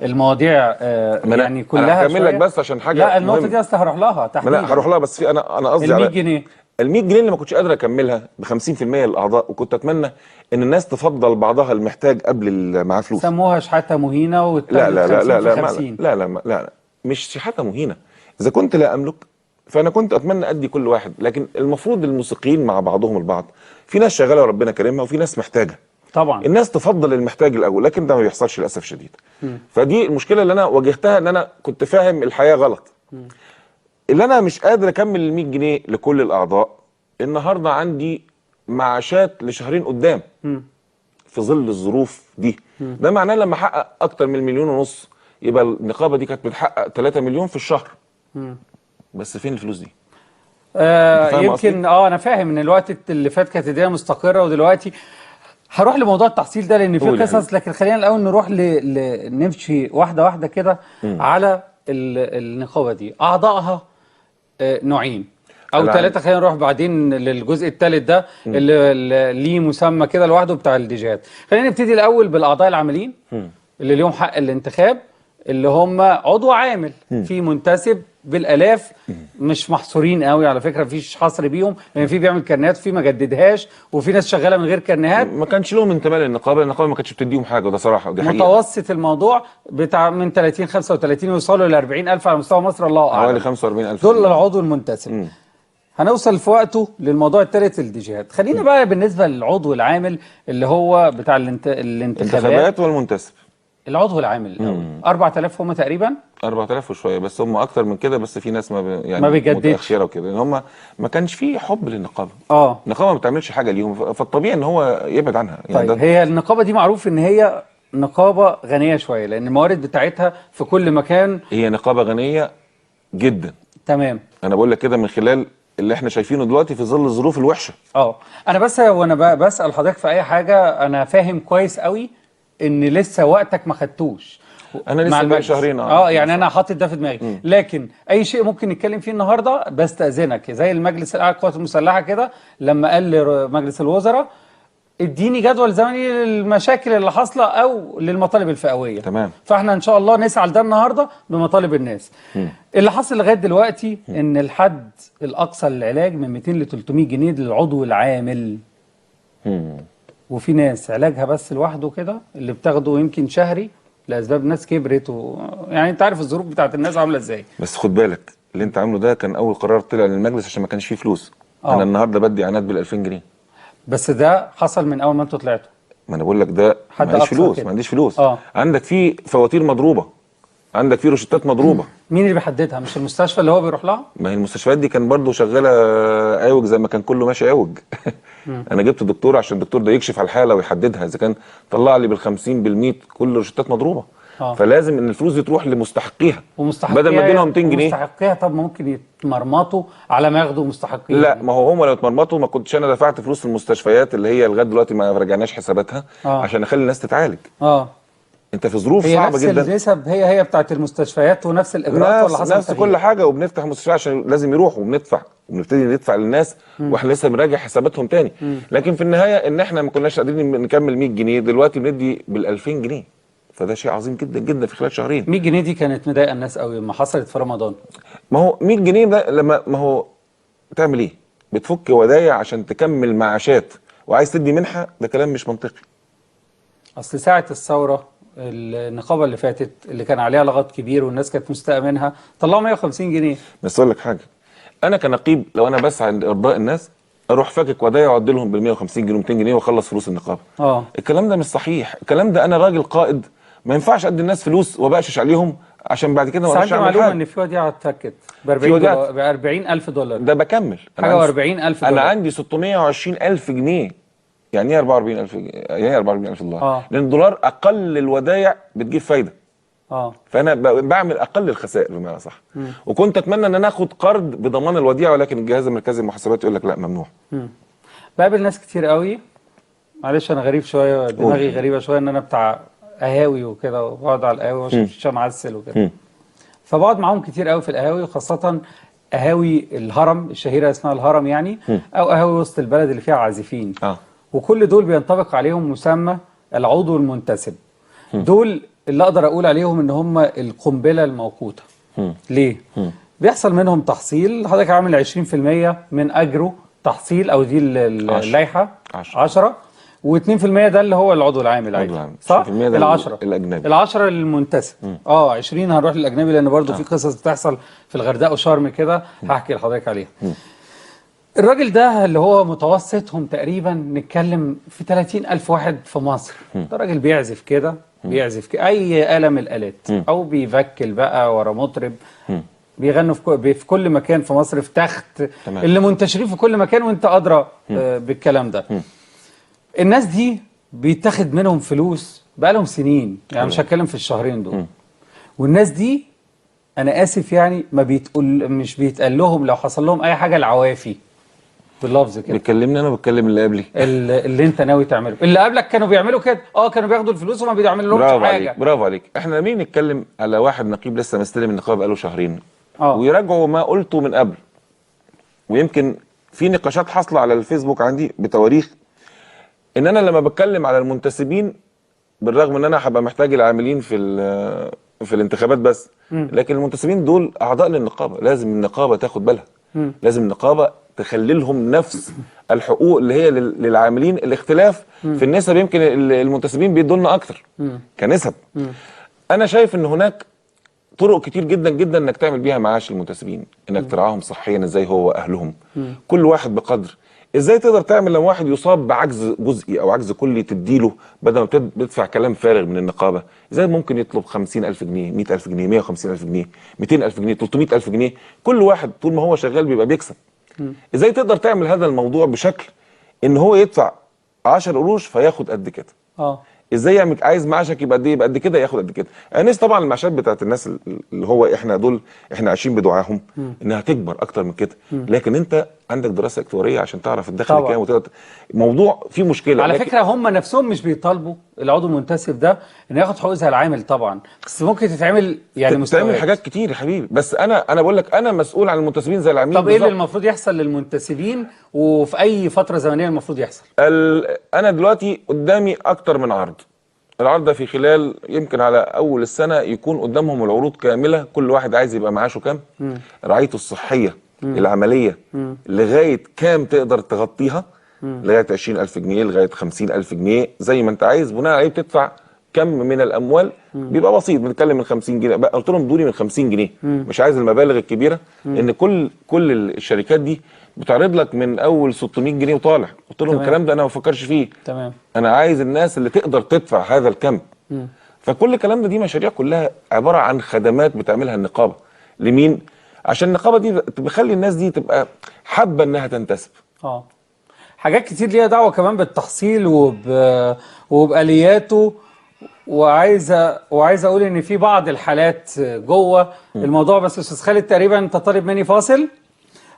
المواضيع يعني كلها. هكمل لك بس عشان حاجه. لا النقطه دي اصل هروح لها تحديدا. لا هروح لها، بس في انا قصدي على ال 100 جنيه. ال 100 جنيه اللي ما كنتش قادر اكملها ب 50% للاعضاء، وكنت اتمنى ان الناس تفضل بعضها المحتاج قبل اللي معاه فلوس. سموها شحاته مهينه لا لا لا لا لا لا لا مش شحاته مهينه. اذا كنت لا املك فانا كنت اتمنى ادي كل واحد، لكن المفروض الموسيقيين مع بعضهم البعض. في ناس شغاله وربنا كريمها وفي ناس محتاجه. طبعا الناس تفضل المحتاج الاول، لكن ده ما بيحصلش للاسف شديد. فدي المشكله اللي انا واجهتها، ان انا كنت فاهم الحياه غلط. اللي انا مش قادر اكمل ال 100 جنيه لكل الاعضاء. النهارده عندي معاشات لشهرين قدام في ظل الظروف دي. ده معناه لما احقق اكتر من 1.5 مليون يبقى النقابه دي كانت بتحقق 3 مليون في الشهر. بس فين الفلوس دي؟ يمكن انا فاهم ان الوقت اللي فات كانت الدنيا مستقره، ودلوقتي هروح لموضوع التحصيل ده لان في قصص. لكن خلينا الاول نروح نمشي واحده واحده كده على النقابه دي. اعضائها نوعين. او ثلاثه. خلينا نروح بعدين للجزء الثالث ده اللي ليه مسمى كده لوحده بتاع الديجات. خلينا نبتدي الاول بالاعضاء العاملين اللي ليهم حق الانتخاب، اللي هم عضو عامل في منتسب بالالاف، مش محصورين قوي على فكره، مفيش حصر بيهم، لان في بيعمل كارنيهات وفي ما جددهاش وفي ناس شغاله من غير كارنيهات. ما كانش لهم انتماء للنقابه، النقابه ما كانتش بتديهم حاجه، وده صراحه ودي حقيقه. متوسط الموضوع بتاع من 30 35 يوصلوا ل 40,000 على مستوى مصر، الله اعلم. حوالي 45,000 دول العضو المنتسب. هنوصل في وقته للموضوع الثالث الديجيهات. خلينا بقى بالنسبه للعضو العامل اللي هو بتاع الانتخابات والمنتسب. العضو العامل الاول 4000 هم تقريبا 4000 وشويه، بس هم اكتر من كده، بس في ناس يعني ما بيجددش متاخره وكده، لان هم ما كانش في حب للنقابه. النقابه ما بتعملش حاجه ليهم، فالطبيعي ان هو يبعد عنها يعني. طيب هي النقابه دي معروف ان هي نقابه غنيه شويه، لان الموارد بتاعتها في كل مكان. هي نقابه غنيه جدا. تمام. انا بقول لك كده من خلال اللي احنا شايفينه دلوقتي في ظل الظروف الوحشه. انا بس وانا بسال حضرتك في اي حاجه، انا فاهم كويس قوي ان لسه وقتك ما خدتوش. انا لسه بقى شهرين. يعني انا حاطط ده في دماغي. لكن اي شيء ممكن نتكلم فيه النهارده، بستاذنك زي المجلس الاعلى للقوات المسلحه كده لما قال لمجلس الوزراء اديني جدول زمني للمشاكل اللي حاصله او للمطالب الفئويه. تمام. فاحنا ان شاء الله نسعى لده النهارده بمطالب الناس. اللي حصل لغايه دلوقتي ان الحد الاقصى للعلاج من 200 ل 300 جنيه للعضو العامل. وفي ناس علاجها بس لوحده كده اللي بتاخده يمكن شهري لاسباب ناس كبرت يعني انت عارف الظروف بتاعت الناس عامله ازاي. بس خد بالك اللي انت عامله ده كان اول قرار طلع للمجلس عشان ما كانش فيه فلوس. انا النهارده بدي اعانات بال 2000 جنيه. بس ده حصل من اول ما انتوا طلعتوا. ما انا بقول لك ده معيش فلوس كده. ما عنديش فلوس. عندك في فواتير مضروبه، عندك في روشتات مضروبه. مين اللي بيحددها؟ مش المستشفى اللي هو بيروح لها؟ ما هي المستشفيات دي كان برضو شغاله عوج زي ما كان كله ماشي عوج. انا جبت دكتور عشان الدكتور ده يكشف على الحاله ويحددها، اذا كان طلع لي بال50 بال100 كل روشتات مضروبه. فلازم ان الفلوس دي تروح لمستحقيها، بدل ما اديلهم 200 جنيه. مستحقيها طب ممكن يتمرمطوا على ما ياخدوا مستحقين. لا، ما هو هم لو اتمرمطوا ما كنتش انا دفعت فلوس المستشفيات اللي هي لغايه دلوقتي ما رجعناش حساباتها عشان اخلي الناس تتعالج. انت في ظروف صعبه جدا. هي نفس النسب هي بتاعت المستشفيات ونفس الاجراءات ولا حصل نفس كل حاجه، وبنفتح مستشفى عشان لازم يروحوا وبندفع وبنبتدي ندفع للناس واحنا لسه بنراجع حساباتهم تاني. لكن في النهايه ان احنا ما كناش قادرين نكمل 100 جنيه، دلوقتي بندي بال2000 جنيه، فده شيء عظيم جدا جدا في خلال شهرين. 100 جنيه دي كانت مضايقه الناس قوي لما حصلت في رمضان. ما هو 100 جنيه ده لما ما هو تعمل ايه؟ بتفك ودايع عشان تكمل معاشات وعايز تدي منحه، ده كلام مش منطقي. اصل ساعه الثوره النقابه اللي فاتت اللي كان عليها لغط كبير والناس كانت مستاءه منها طلعوا 150 جنيه. بس اقول لك حاجه، انا كنقيب لو انا بسعى لارضاء الناس اروح فاكك ودايع واعدي لهم بال 150 جنيه و200 جنيه واخلص فلوس النقابه. الكلام ده مش صحيح، الكلام ده انا راجل قائد ما ينفعش ادي الناس فلوس وبقشش عليهم عشان بعد كده ما اقدرش اعمل حاجه. معلومه ان في وديعه اتفكت ب 40,000 دولار. ده بكمل حاجه و40,000 دولار. انا عندي 620,000 جنيه. يعني ايه 44,000 جنيه؟ يعني ايه 44,000 دولار؟ لان الدولار اقل الودايع بتجيب فايده. فانا بعمل اقل الخسائر بمعنى صح. وكنت اتمنى ان انا اخد قرض بضمان الوديعه، ولكن الجهاز المركزي للمحاسبات يقول لك لا، ممنوع. بقابل ناس كتير قوي، معلش انا غريب شويه، دماغي غريبه شويه، ان انا بتاع قهاوي وكده وبقعد على القهاوي واشرب شيشه معسل وكده. فبقعد معاهم كتير قوي في القهاوي، وخاصه قهاوي الهرم الشهيره اسمها الهرم يعني، او قهاوي وسط البلد اللي فيها عازفين. وكل دول بينطبق عليهم مسمى العضو المنتسب. دول اللي اقدر اقول عليهم ان هم القنبله الموقوته. ليه؟ بيحصل منهم تحصيل، حضرتك عامل 20% من اجره تحصيل، او دي اللائحه 10 و2% ده اللي هو العضو العامل عادي، صح؟ ال10 للمنتسب. 20 هنروح للاجنبي لان برضو في قصص بتحصل في الغردقه وشرم كده هحكي لحضرتك عليها. الراجل ده اللي هو متوسطهم تقريبا نتكلم في 30,000 واحد في مصر. ده راجل بيعزف كده، بيعزف اي آلة من الآلات، او بيفكل بقى ورا مطرب، بيغنوا في كل مكان في مصر، في تخت اللي منتشرين في كل مكان، وانت ادرى بالكلام ده. الناس دي بيتاخد منهم فلوس بقالهم سنين، يعني مش هتكلم في الشهرين دول. والناس دي انا اسف يعني مش بيتقال لهم لو حصل لهم اي حاجه العوافي باللفظ كده. بتكلمني انا وبتكلم اللي قبلي. اللي انت ناوي تعمله، اللي قبلك كانوا بيعملوا كده، كانوا بياخدوا الفلوس وما بيعملوا لهمش حاجه. برافو عليك. احنا مين نتكلم على واحد نقيب لسه مستلم النقابه بقاله شهرين ويراجعوا ما قلته من قبل، ويمكن في نقاشات حاصله على الفيسبوك عندي بتواريخ، ان انا لما بتكلم على المنتسبين، بالرغم ان انا هبقى محتاج العاملين في الانتخابات بس، لكن المنتسبين دول اعضاء للنقابه، لازم النقابه تاخد بالها، لازم النقابه تخلي لهم نفس الحقوق اللي هي للعاملين. الاختلاف في النسب، يمكن المنتسبين بيدوا لنا اكتر كنسب. انا شايف ان هناك طرق كتير جدا جدا انك تعمل بيها معاش المنتسبين، انك ترعاهم صحيا ازاي هو واهلهم، كل واحد بقدر. ازاي تقدر تعمل لو واحد يصاب بعجز جزئي او عجز كلي تديله بدل ما تدفع كلام فارغ من النقابه؟ ازاي ممكن يطلب 50,000 جنيه، 100,000 جنيه، 150,000 جنيه، 200,000 جنيه، 300,000 جنيه؟ كل واحد طول ما هو شغال بيبقى بيكسب. ازاي تقدر تعمل هذا الموضوع بشكل ان هو يدفع 10 قروش فياخد قد كده؟ ازاي يعمل عايز معاشك يبقى قد ايه؟ يبقى قد كده ياخد قد كده. الناس طبعا المعاشات بتاعت الناس اللي هو احنا دول احنا عايشين بدعاهم انها تكبر اكتر من كده، لكن انت عندك دراسه اكتواريه عشان تعرف الدخل كام وتقدر. الموضوع فيه مشكله. على فكره هم نفسهم مش بيطالبوا العضو المنتسب ده انه ياخد حقوق زي العامل طبعا، بس ممكن تتعمل يعني تتعمل حاجات كتير يا حبيبي، بس انا بقول لك انا مسؤول عن المنتسبين زي العاملين. طب ايه اللي المفروض يحصل للمنتسبين وفي اي فتره زمنيه المفروض يحصل؟ انا دلوقتي قدامي اكتر من عرض. العرض ده في خلال يمكن على اول السنه يكون قدامهم العروض كامله، كل واحد عايز يبقى معاشه كام، رعايته الصحيه العمليه لغايه كام تقدر تغطيها، لغايه 20,000 جنيه، لغايه 50,000 جنيه، زي ما انت عايز. بناء عليه بتدفع كم من الاموال، بيبقى بسيط، بنتكلم من 50 جنيه. قلت لهم ادوني من 50 جنيه، مش عايز المبالغ الكبيره، ان كل الشركات دي بتعرض لك من اول 600 جنيه وطالع. قلت لهم الكلام ده انا ما بفكرش فيه، تمام، انا عايز الناس اللي تقدر تدفع هذا الكم. فكل الكلام ده دي مشاريع كلها عباره عن خدمات بتعملها النقابه. لمين؟ عشان النقابه دي بتخلي الناس دي تبقى حابه انها تنتسب. حاجات كتير ليها دعوه كمان بالتحصيل وبالياته. وعايز اقول ان في بعض الحالات جوه الموضوع. بس استاذ خالد تقريبا انت طالب مني فاصل،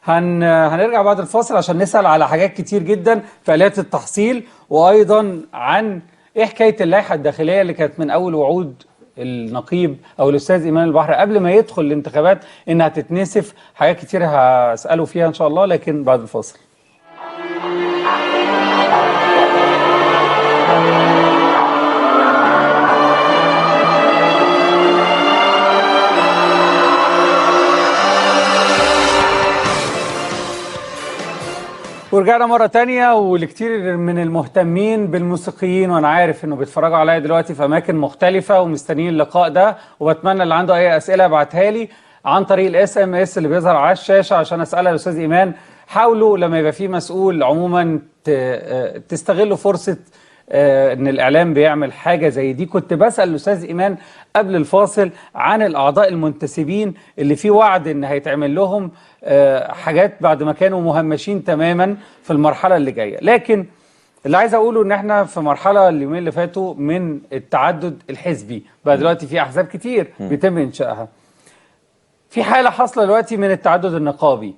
هنرجع بعد الفاصل عشان نسال على حاجات كتير جدا في آليات التحصيل، وايضا عن ايه حكايه اللائحه الداخليه اللي كانت من اول وعود النقيب او الاستاذ ايمان البحر قبل ما يدخل الانتخابات انها تتنسف. حاجات كتير هساله فيها ان شاء الله، لكن بعد الفاصل. ورجعنا مرة تانية، والكتير من المهتمين بالموسيقيين، وانا عارف انه بيتفرجوا عليا دلوقتي في اماكن مختلفة ومستنيين اللقاء ده، وبتمنى اللي عنده اي اسئلة يبعتها لي عن طريق الSMS اللي بيظهر على الشاشة عشان اسألها الاستاذ ايمان. حاولوا لما يبقى في مسؤول عموما تستغلوا فرصة ان الاعلام بيعمل حاجه زي دي. كنت بسال الاستاذ ايمان قبل الفاصل عن الاعضاء المنتسبين اللي في وعد ان هيتعمل لهم حاجات بعد ما كانوا مهمشين تماما في المرحله اللي جايه. لكن اللي عايز اقوله ان احنا في مرحله اليومين اللي فاتوا من التعدد الحزبي، بقى دلوقتي في احزاب كتير بيتم انشائها. في حاله حاصله دلوقتي من التعدد النقابي،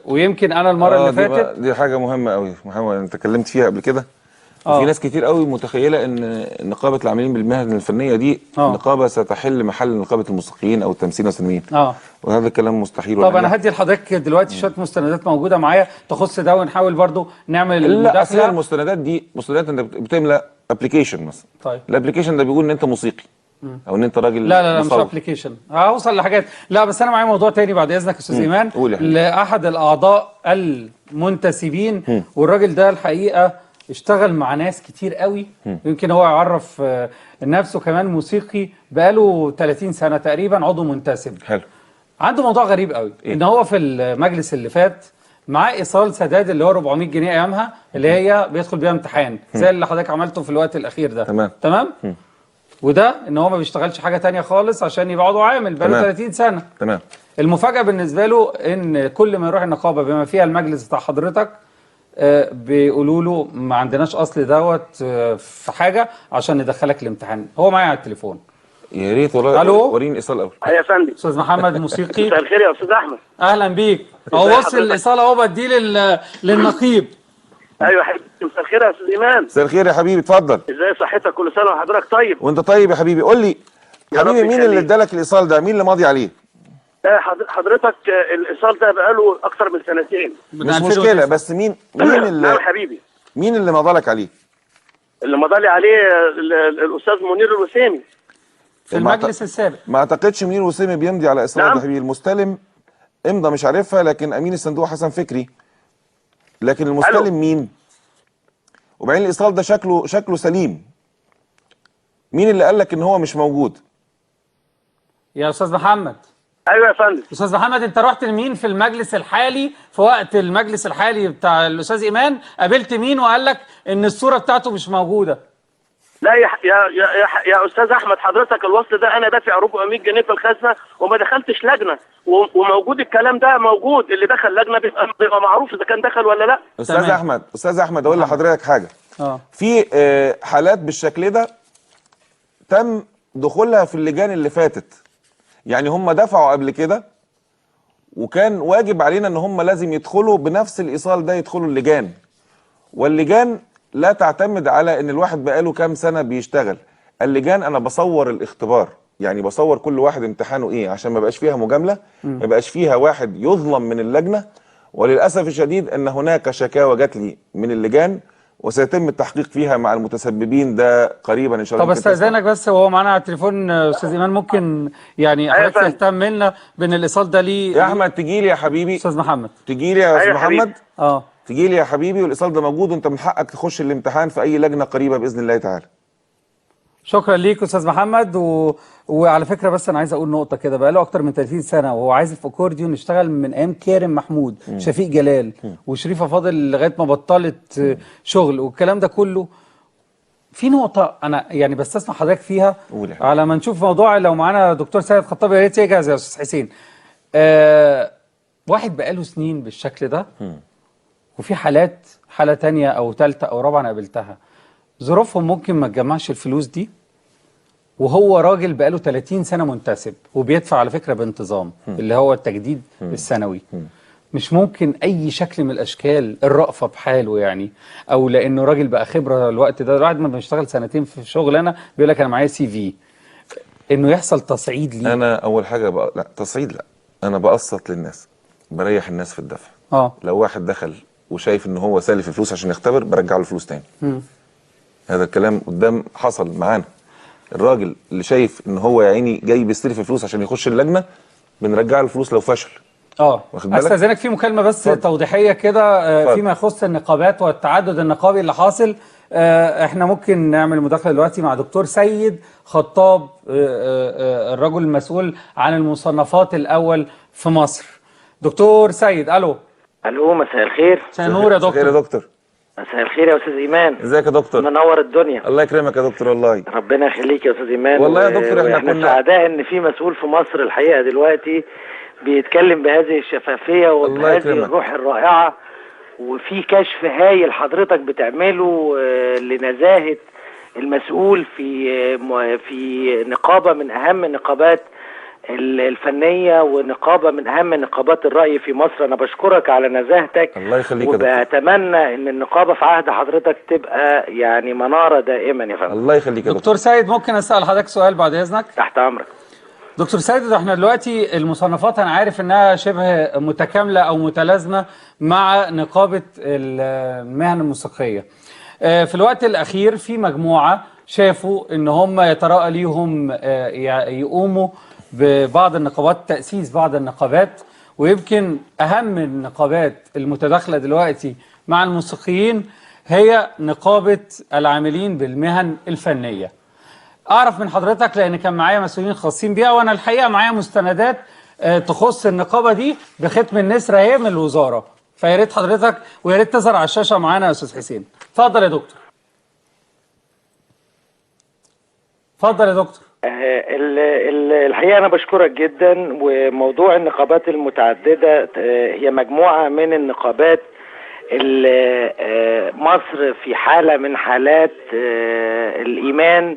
ويمكن انا المره اللي فاتت دي حاجه مهمه قوي، انت اتكلمت فيها قبل كده. وفي ناس كتير قوي متخيله ان نقابه العاملين بالمهن الفنيه دي نقابه ستحل محل نقابه الموسيقيين او التمثيل والسينمائيين. وهذا الكلام مستحيل. طب انا هدي لحضرتك دلوقتي شويه مستندات موجوده معايا تخص ده، ونحاول برضو نعمل المداخله. لا، اصل المستندات دي مستندات انت بتملى ابلكيشن مثلا. طيب الابلكيشن ده بيقول ان انت موسيقي او ان انت راجل. لا مش ابلكيشن، هوصل لحاجات. لا بس انا معايا موضوع تاني بعد اذنك يا استاذ ايمان، لاحد الاعضاء المنتسبين. والراجل ده الحقيقه اشتغل مع ناس كتير قوي، يمكن هو يعرف نفسه كمان موسيقي بقاله 30 سنه تقريبا عضو منتسب. حلو. عنده موضوع غريب قوي، ان هو في المجلس اللي فات معاه ايصال سداد اللي هو 400 جنيه ايامها، اللي هي بيدخل بيها امتحان زي اللي حضرتك عملته في الوقت الاخير ده. تمام. وده ان هو ما بيشتغلش حاجه تانية خالص عشان يبقى عضو عامل بقاله 30 سنه. تمام. المفاجاه بالنسبه له ان كل ما يروح النقابه بما فيها المجلس بتاع حضرتك بيقولوا له ما عندناش اصل دوت في حاجه عشان ندخلك الامتحان. هو معايا على التليفون. يا ريت والله. الو، وريني الايصال الاول. ايوه يا فندم. استاذ محمد موسيقي. مساء الخير يا استاذ احمد. اهلا بيك. اهو وصل الايصال اهو، بديه للنقيب. ايوه حبيبي. مساء الخير يا استاذ ايمان. مساء الخير يا حبيبي، اتفضل. ازاي صحتك؟ كل سنه وحضرتك طيب. وانت طيب يا حبيبي. قول لي يا حبيبي، مين اللي ادالك الايصال ده؟ مين اللي ماضي عليه؟ حضرتك الايصال ده بقاله اكثر من سنتين. مش مشكله، بس مين نعم اللي حبيبي. مين اللي مضالك عليه؟ اللي مضالي عليه الاستاذ منير الوسيمي في المجلس السابق. ما اعتقدش منير الوسيمي بيمضي على ايصالات. نعم. يا حبيبي المستلم امضى مش عارفها، لكن امين الصندوق حسن فكري، لكن المستلم مين؟ وبعدين الايصال ده شكله سليم. مين اللي قال لك ان هو مش موجود؟ يا استاذ محمد. ايوه يا فندم. استاذ محمد، انت رحت لمين في المجلس الحالي في وقت المجلس الحالي بتاع الاستاذ ايمان؟ قابلت مين وقال لك ان الصوره بتاعته مش موجوده؟ لا يا استاذ احمد، حضرتك الوصل ده انا دافع 400 جنيه في الخزنه وما دخلتش لجنه، وموجود الكلام ده موجود. اللي دخل لجنه بيبقى معروف اذا كان دخل ولا لا. استاذ احمد اقول لحضرتك حاجه. في حالات بالشكل ده تم دخولها في اللجان اللي فاتت، يعني هم دفعوا قبل كده وكان واجب علينا ان هم لازم يدخلوا بنفس الايصال ده، يدخلوا اللجان. واللجان لا تعتمد على ان الواحد بقاله كام سنه بيشتغل. اللجان انا بصور الاختبار، يعني بصور كل واحد امتحانه ايه عشان ما بقاش فيها مجامله، ما بقاش فيها واحد يظلم من اللجنه. وللاسف الشديد ان هناك شكاوى جات لي من اللجان وسيتم التحقيق فيها مع المتسببين ده قريبا ان شاء الله. طب استاذنك بس، وهو معانا على التليفون استاذ ايمان، ممكن يعني حضرتك تهتم لنا بان الايصال ده ليه يا احمد تجي لي يا حبيبي. استاذ محمد تجي لي يا استاذ محمد. تجي لي يا حبيبي، والايصال ده موجود وانت من حقك تخش الامتحان في اي لجنه قريبه باذن الله تعالى. شكرا ليك استاذ محمد. وعلى فكره بس انا عايز اقول نقطه كده، بقى له اكتر من 30 سنه وهو عازف اكورديون، اشتغل من ايام كارم محمود، شفيق جلال وشريفه فاضل لغايه ما بطلت شغل والكلام ده كله. في نقطه انا يعني بستسمع حضرتك فيها على ما نشوف موضوع. لو معانا دكتور سيد خطاب يا ريت يجهز يا استاذ حسين. واحد بقى له سنين بالشكل ده، وفي حاله ثانيه او ثالثه او رابعه انا قابلتها، ظروفهم ممكن ما تجمعش الفلوس دي، وهو راجل بقاله 30 سنة منتسب وبيدفع على فكرة بانتظام اللي هو التجديد السنوي. مش ممكن أي شكل من الأشكال الرأفة بحاله يعني، أو لأنه راجل بقى خبرة الوقت ده، الواحد ما بيشتغل سنتين في شغلانة بيقول لك أنا معايا CV، إنه يحصل تصعيد ليه. أنا أول حاجة لا تصعيد لا، أنا بقسط للناس، بريح الناس في الدفع. لو واحد دخل وشايف إن هو سالف الفلوس عشان يختبر برجع له فلوس تاني. هذا الكلام قدام حصل معانا. الراجل اللي شايف ان هو يا عيني جاي بيستلف الفلوس عشان يخش اللجنه بنرجع له الفلوس لو فشل. استاذنك في مكالمه بس توضيحيه كده فيما يخص النقابات والتعدد النقابي اللي حاصل. احنا ممكن نعمل مداخله دلوقتي مع دكتور سيد خطاب، الرجل المسؤول عن المصنفات الاول في مصر. دكتور سيد. الو. مساء الخير. مساء النور يا دكتور. مساء الخير يا دكتور. مساء الخير يا استاذ ايمان. ازيك يا دكتور؟ منور الدنيا. الله يكرمك يا دكتور. والله ربنا يخليك يا استاذ ايمان. والله يا دكتور احنا كنا سعداء ان في مسؤول في مصر الحقيقه دلوقتي بيتكلم بهذه الشفافيه وبهذه الروح الرائعه، وفي كشف هايل حضرتك بتعمله لنزاهه المسؤول في نقابه من اهم النقابات الفنيه ونقابه من اهم نقابات الرأي في مصر. انا بشكرك على نزاهتك. الله يخليك يا دكتور. وبتمنى ان النقابه في عهد حضرتك تبقى يعني مناره دائما يا فندم. الله يخليك يا دكتور سيد. ممكن اسال حضرتك سؤال بعد اذنك؟ تحت امرك دكتور سيد. احنا دلوقتي المصنفات انا عارف انها شبه متكامله او متلازمه مع نقابه المهن الموسيقيه. في الوقت الاخير في مجموعه شافوا ان هم يتراءى ليهم يقوموا ببعض النقابات، تأسيس بعض النقابات، ويمكن أهم النقابات المتداخلة دلوقتي مع الموسيقيين هي نقابة العاملين بالمهن الفنية. أعرف من حضرتك لأن كان معايا مسؤولين خاصين بيها، وأنا الحقيقة معايا مستندات تخص النقابة دي بختم النسر اهي من الوزارة، فيا ريت حضرتك ويا ريت تظهر على الشاشة معانا يا أستاذ حسين. اتفضل يا دكتور. اتفضل يا دكتور. الحقيقة أنا بشكرك جدا. وموضوع النقابات المتعددة هي مجموعة من النقابات مصر في حالة من حالات الإيمان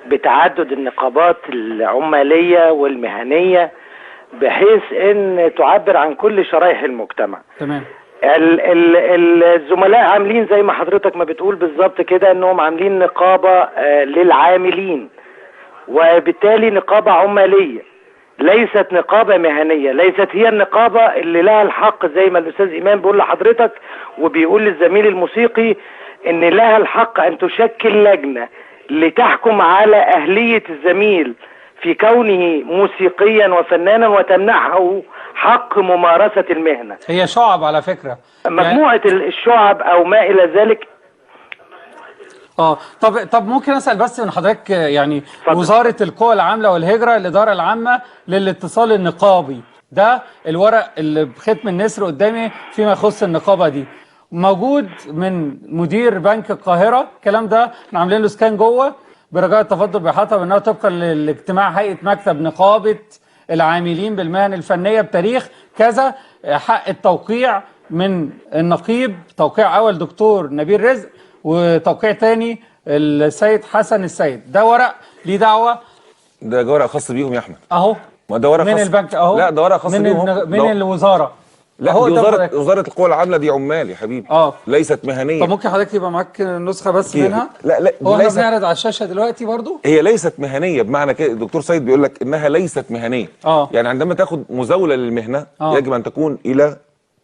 بتعدد النقابات العمالية والمهنية بحيث أن تعبر عن كل شرائح المجتمع. تمام. الزملاء عاملين زي ما حضرتك ما بتقول بالظبط كده، أنهم عاملين نقابة للعاملين وبالتالي نقابة عمالية، ليست نقابة مهنية، ليست هي النقابة اللي لها الحق زي ما الأستاذ إمام بيقول لحضرتك وبيقول للزميل الموسيقي إن لها الحق أن تشكل لجنة لتحكم على أهلية الزميل في كونه موسيقيا وفنانا وتمنحه حق ممارسة المهنة. هي شعب على فكرة، مجموعة الشعب أو ما إلى ذلك. طب ممكن اسال بس من حضرتك، يعني فضل. وزاره القوى العامله والهجره، الاداره العامه للاتصال النقابي، ده الورق اللي بختم النسر قدامي فيما يخص النقابه دي، موجود من مدير بنك القاهره. الكلام ده احنا عاملين له سكان جوه برجاء التفضل بإحاطة بأنه طبقا لاجتماع هيئه مكتب نقابه العاملين بالمهن الفنيه بتاريخ كذا، حق التوقيع من النقيب، توقيع اول دكتور نبيل رزق وتوقيع تاني السيد حسن السيد. ده ورق ليه دعوه، ده ورق خاص بيهم يا احمد اهو، ما ده ورق من خاص البنك اهو، لا ده ورق خاص بيهم من الوزاره. لا دي وزاره القوى العامله، دي عمال يا حبيبي، ليست مهنيه. طب ممكن حضرتك يبقى معاك نسخه بس منها؟ لا هو احنا بنعرض على الشاشه دلوقتي برضو. هي ليست مهنيه بمعنى كده، الدكتور سيد بيقول لك انها ليست مهنيه. يعني عندما تاخد مزاوله للمهنه يجب ان تكون الى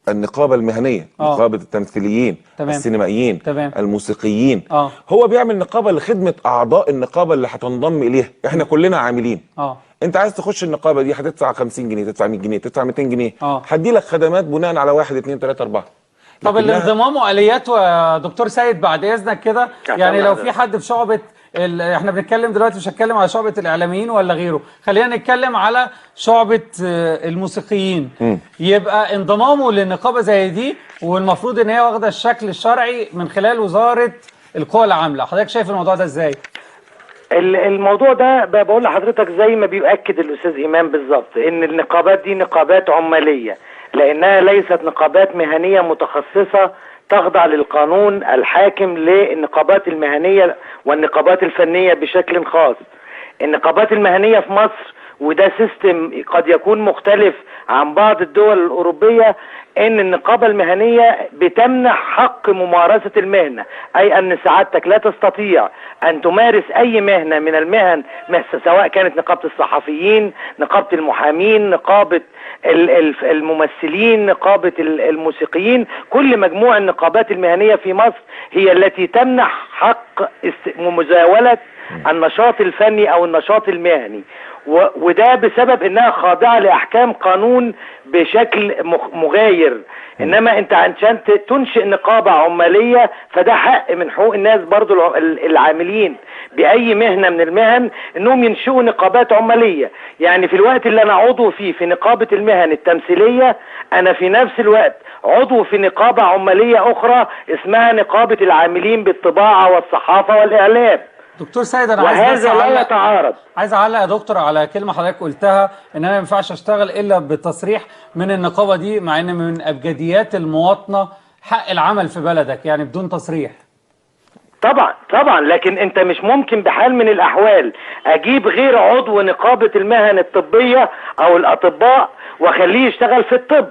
النقابه المهنيه، نقابه التمثيليين، السينمائيين، الموسيقيين. هو بيعمل نقابه لخدمه اعضاء النقابه اللي هتنضم اليها، احنا كلنا عاملين. انت عايز تخش النقابه دي هتدفع 50 جنيه، تدفع 100 جنيه، تدفع 200 جنيه، هدي لك خدمات بناء على 1 2 3 4. طب الانضمام والياته يا دكتور سيد بعد اذنك كده، يعني لو في حد في شعبه احنا بنتكلم دلوقتي، مش هتكلم على شعبة الإعلاميين ولا غيره، خلينا نتكلم على شعبة الموسيقيين. يبقى انضمامه للنقابة زي دي، والمفروض ان هي واخدة الشكل الشرعي من خلال وزارة القوى العاملة، حضرتك شايف الموضوع ده ازاي؟ الموضوع ده بقول لحضرتك زي ما بيؤكد الأستاذ إمام بالظبط، ان النقابات دي نقابات عمالية، لأنها ليست نقابات مهنية متخصصة تخضع للقانون الحاكم للنقابات المهنية والنقابات الفنية بشكل خاص. النقابات المهنية في مصر، وده سيستم قد يكون مختلف عن بعض الدول الأوروبية، ان النقابة المهنية بتمنح حق ممارسة المهنة، اي ان سعادتك لا تستطيع ان تمارس اي مهنة من المهن، سواء كانت نقابة الصحفيين، نقابة المحامين، نقابة الممثلين، نقابة الموسيقيين، كل مجموع النقابات المهنية في مصر هي التي تمنح حق مزاولة النشاط الفني او النشاط المهني، وده بسبب انها خاضعة لاحكام قانون بشكل مغاير. انما انت عشان تنشئ نقابة عمالية فده حق من حقوق الناس برضو العاملين باي مهنة من المهن انهم ينشئوا نقابات عمالية. يعني في الوقت اللي انا عضو فيه في نقابة المهن التمثيلية، انا في نفس الوقت عضو في نقابة عمالية اخرى اسمها نقابة العاملين بالطباعة والصحافة والاعلام. دكتور سيد، انا وهذا لا يتعارض. عايز اعلق يا دكتور على كلمه حضرتك قلتها، ان انا ما ينفعش اشتغل الا بتصريح من النقابه دي، مع ان من ابجديات المواطنه حق العمل في بلدك، يعني بدون تصريح. طبعا، لكن انت مش ممكن بحال من الاحوال اجيب غير عضو نقابه المهن الطبيه او الاطباء واخليه يشتغل في الطب.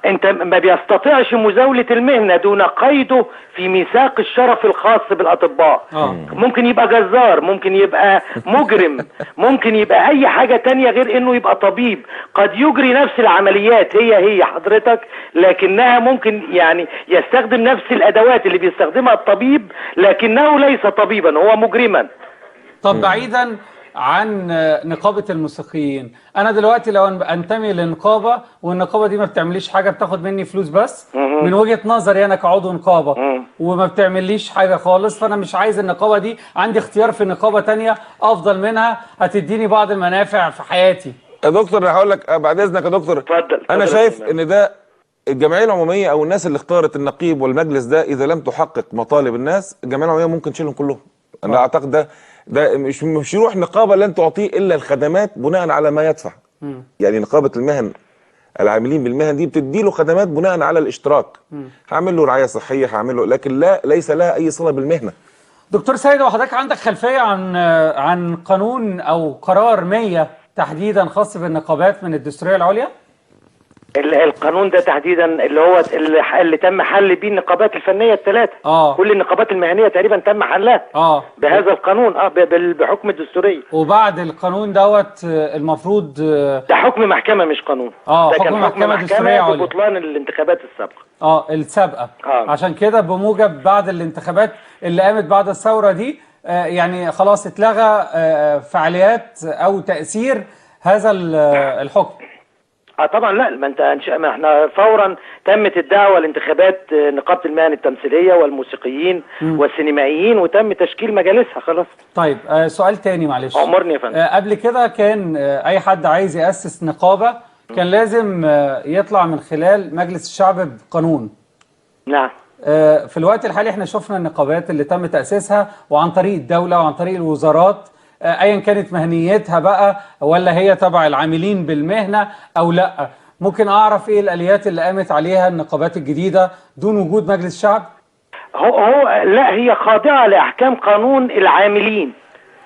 انت ما بيستطيعش مزاولة المهنة دون قيده في ميثاق الشرف الخاص بالاطباء. ممكن يبقى جزار، ممكن يبقى مجرم، ممكن يبقى اي حاجة تانية غير انه يبقى طبيب، قد يجري نفس العمليات هي حضرتك، لكنها ممكن يعني يستخدم نفس الادوات اللي بيستخدمها الطبيب، لكنه ليس طبيبا، هو مجرما. طب بعيدا عن نقابة الموسيقيين، أنا دلوقتي لو أنتمي لنقابة والنقابة دي ما بتعمليش حاجة، بتاخد مني فلوس بس من وجهة نظري أنا كعضو نقابة، وما بتعمليش حاجة خالص، فأنا مش عايز النقابة دي، عندي اختيار في نقابة تانية أفضل منها هتديني بعض المنافع في حياتي. يا دكتور أنا هقول لك بعد إذنك يا دكتور، اتفضل. أنا شايف إن ده الجمعية العمومية أو الناس اللي اختارت النقيب والمجلس ده، إذا لم تحقق مطالب الناس، الجمعية العمومية ممكن تشيلهم كلهم. أنا أعتقد ده مش يروح نقابة لن تعطيه إلا الخدمات بناء على ما يدفع. يعني نقابة المهن العاملين بالمهن دي بتدي له خدمات بناء على الاشتراك. هعمل له رعاية صحية، هعمل له، لكن ليس لها أي صلة بالمهنة. دكتور سيد، وحضرتك عندك خلفية عن قانون أو قرار 100 تحديدا خاص بالنقابات من الدستورية العليا؟ القانون ده تحديدا اللي هو اللي تم حل بيه النقابات الفنيه الثلاثه. كل النقابات المهنيه تقريبا تم حلها بهذا القانون بحكم الدستوريه. وبعد القانون دوت المفروض ده حكم محكمه مش قانون. ده كان حكم محكمه ببطلان الانتخابات السابقه. السابقه. عشان كده بموجب بعد الانتخابات اللي قامت بعد الثوره دي يعني خلاص اتلغى فعاليات او تاثير هذا الحكم. طبعا لا، ما احنا فورا تمت الدعوه لانتخابات نقابه المهن التمثيليه والموسيقيين والسينمائيين وتم تشكيل مجالسها خلاص. طيب سؤال تاني معلش. امرني يا فندم. قبل كده كان اي حد عايز ياسس نقابه كان لازم يطلع من خلال مجلس الشعب بقانون. نعم. في الوقت الحالي احنا شفنا النقابات اللي تم تاسيسها وعن طريق الدوله وعن طريق الوزارات ايا كانت مهنيتها بقى ولا هي تبع العاملين بالمهنه او لا. ممكن اعرف ايه الاليات اللي قامت عليها النقابات الجديده دون وجود مجلس الشعب؟ لا، هي خاضعه لاحكام قانون العاملين.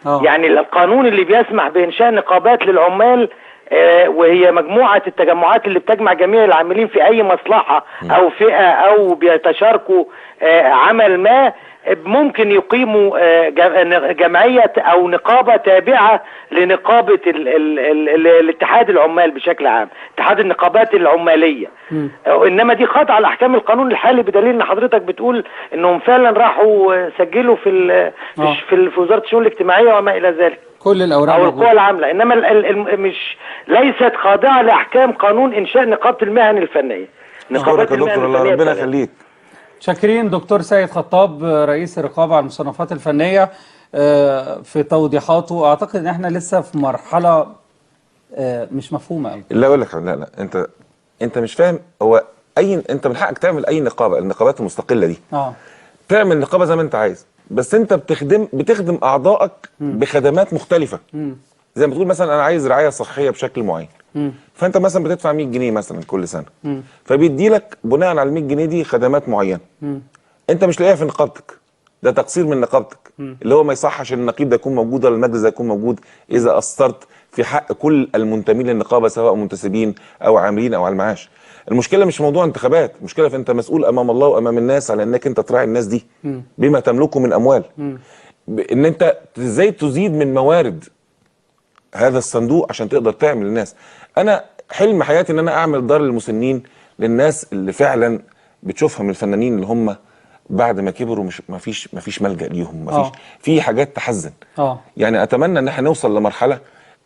يعني القانون اللي بيسمح بانشاء نقابات للعمال وهي مجموعه التجمعات اللي بتجمع جميع العاملين في اي مصلحه او فئه او بيتشاركوا عمل ما، ممكن يقيموا جمعية أو نقابة تابعة لنقابة الاتحاد العمال بشكل عام، اتحاد النقابات العمالية. إنما دي خاضعة لأحكام القانون الحالي، بدليل إن حضرتك بتقول إنهم فعلا راحوا سجلوا في وزارة الشؤون الاجتماعية وما إلى ذلك. كل الأوراق أو القوى العاملة، إنما ليست خاضعة لأحكام قانون إنشاء نقابة المهن الفنية. نقابات المهن الفنية. ربنا يخليك. شاكرين دكتور سيد خطاب رئيس الرقابة على المصنفات الفنية في توضيحاته. أعتقد إن إحنا لسه في مرحلة مش مفهومة أوي. لا أقول لك لا أنت مش فاهم. هو أنت من حقك تعمل أي نقابة، النقابات المستقلة دي تعمل نقابة زي ما أنت عايز، بس أنت بتخدم أعضائك بخدمات مختلفة. زي ما تقول مثلا أنا عايز رعاية صحية بشكل معين، فانت مثلا بتدفع 100 جنيه مثلا كل سنه، فبيدي لك بناء على ال 100 جنيه دي خدمات معينه انت مش لاقيها في نقابتك. ده تقصير من نقابتك اللي هو ما يصحش ان النقيب ده يكون موجود ولا المجلس ده يكون موجود اذا قصرت في حق كل المنتمين للنقابه سواء منتسبين او عاملين او على المعاش. المشكله مش موضوع انتخابات، المشكله في انت مسؤول امام الله وامام الناس على انك انت تراعي الناس دي بما تملكه من اموال، ان انت ازاي تزيد من موارد هذا الصندوق عشان تقدر تعمل للناس. انا حلم حياتي ان انا اعمل دار للمسنين للناس اللي فعلا بتشوفها من الفنانين اللي هم بعد ما كبروا مش ما فيش ملجأ ليهم، ما فيش في حاجات تحزن. يعني اتمنى ان احنا نوصل لمرحله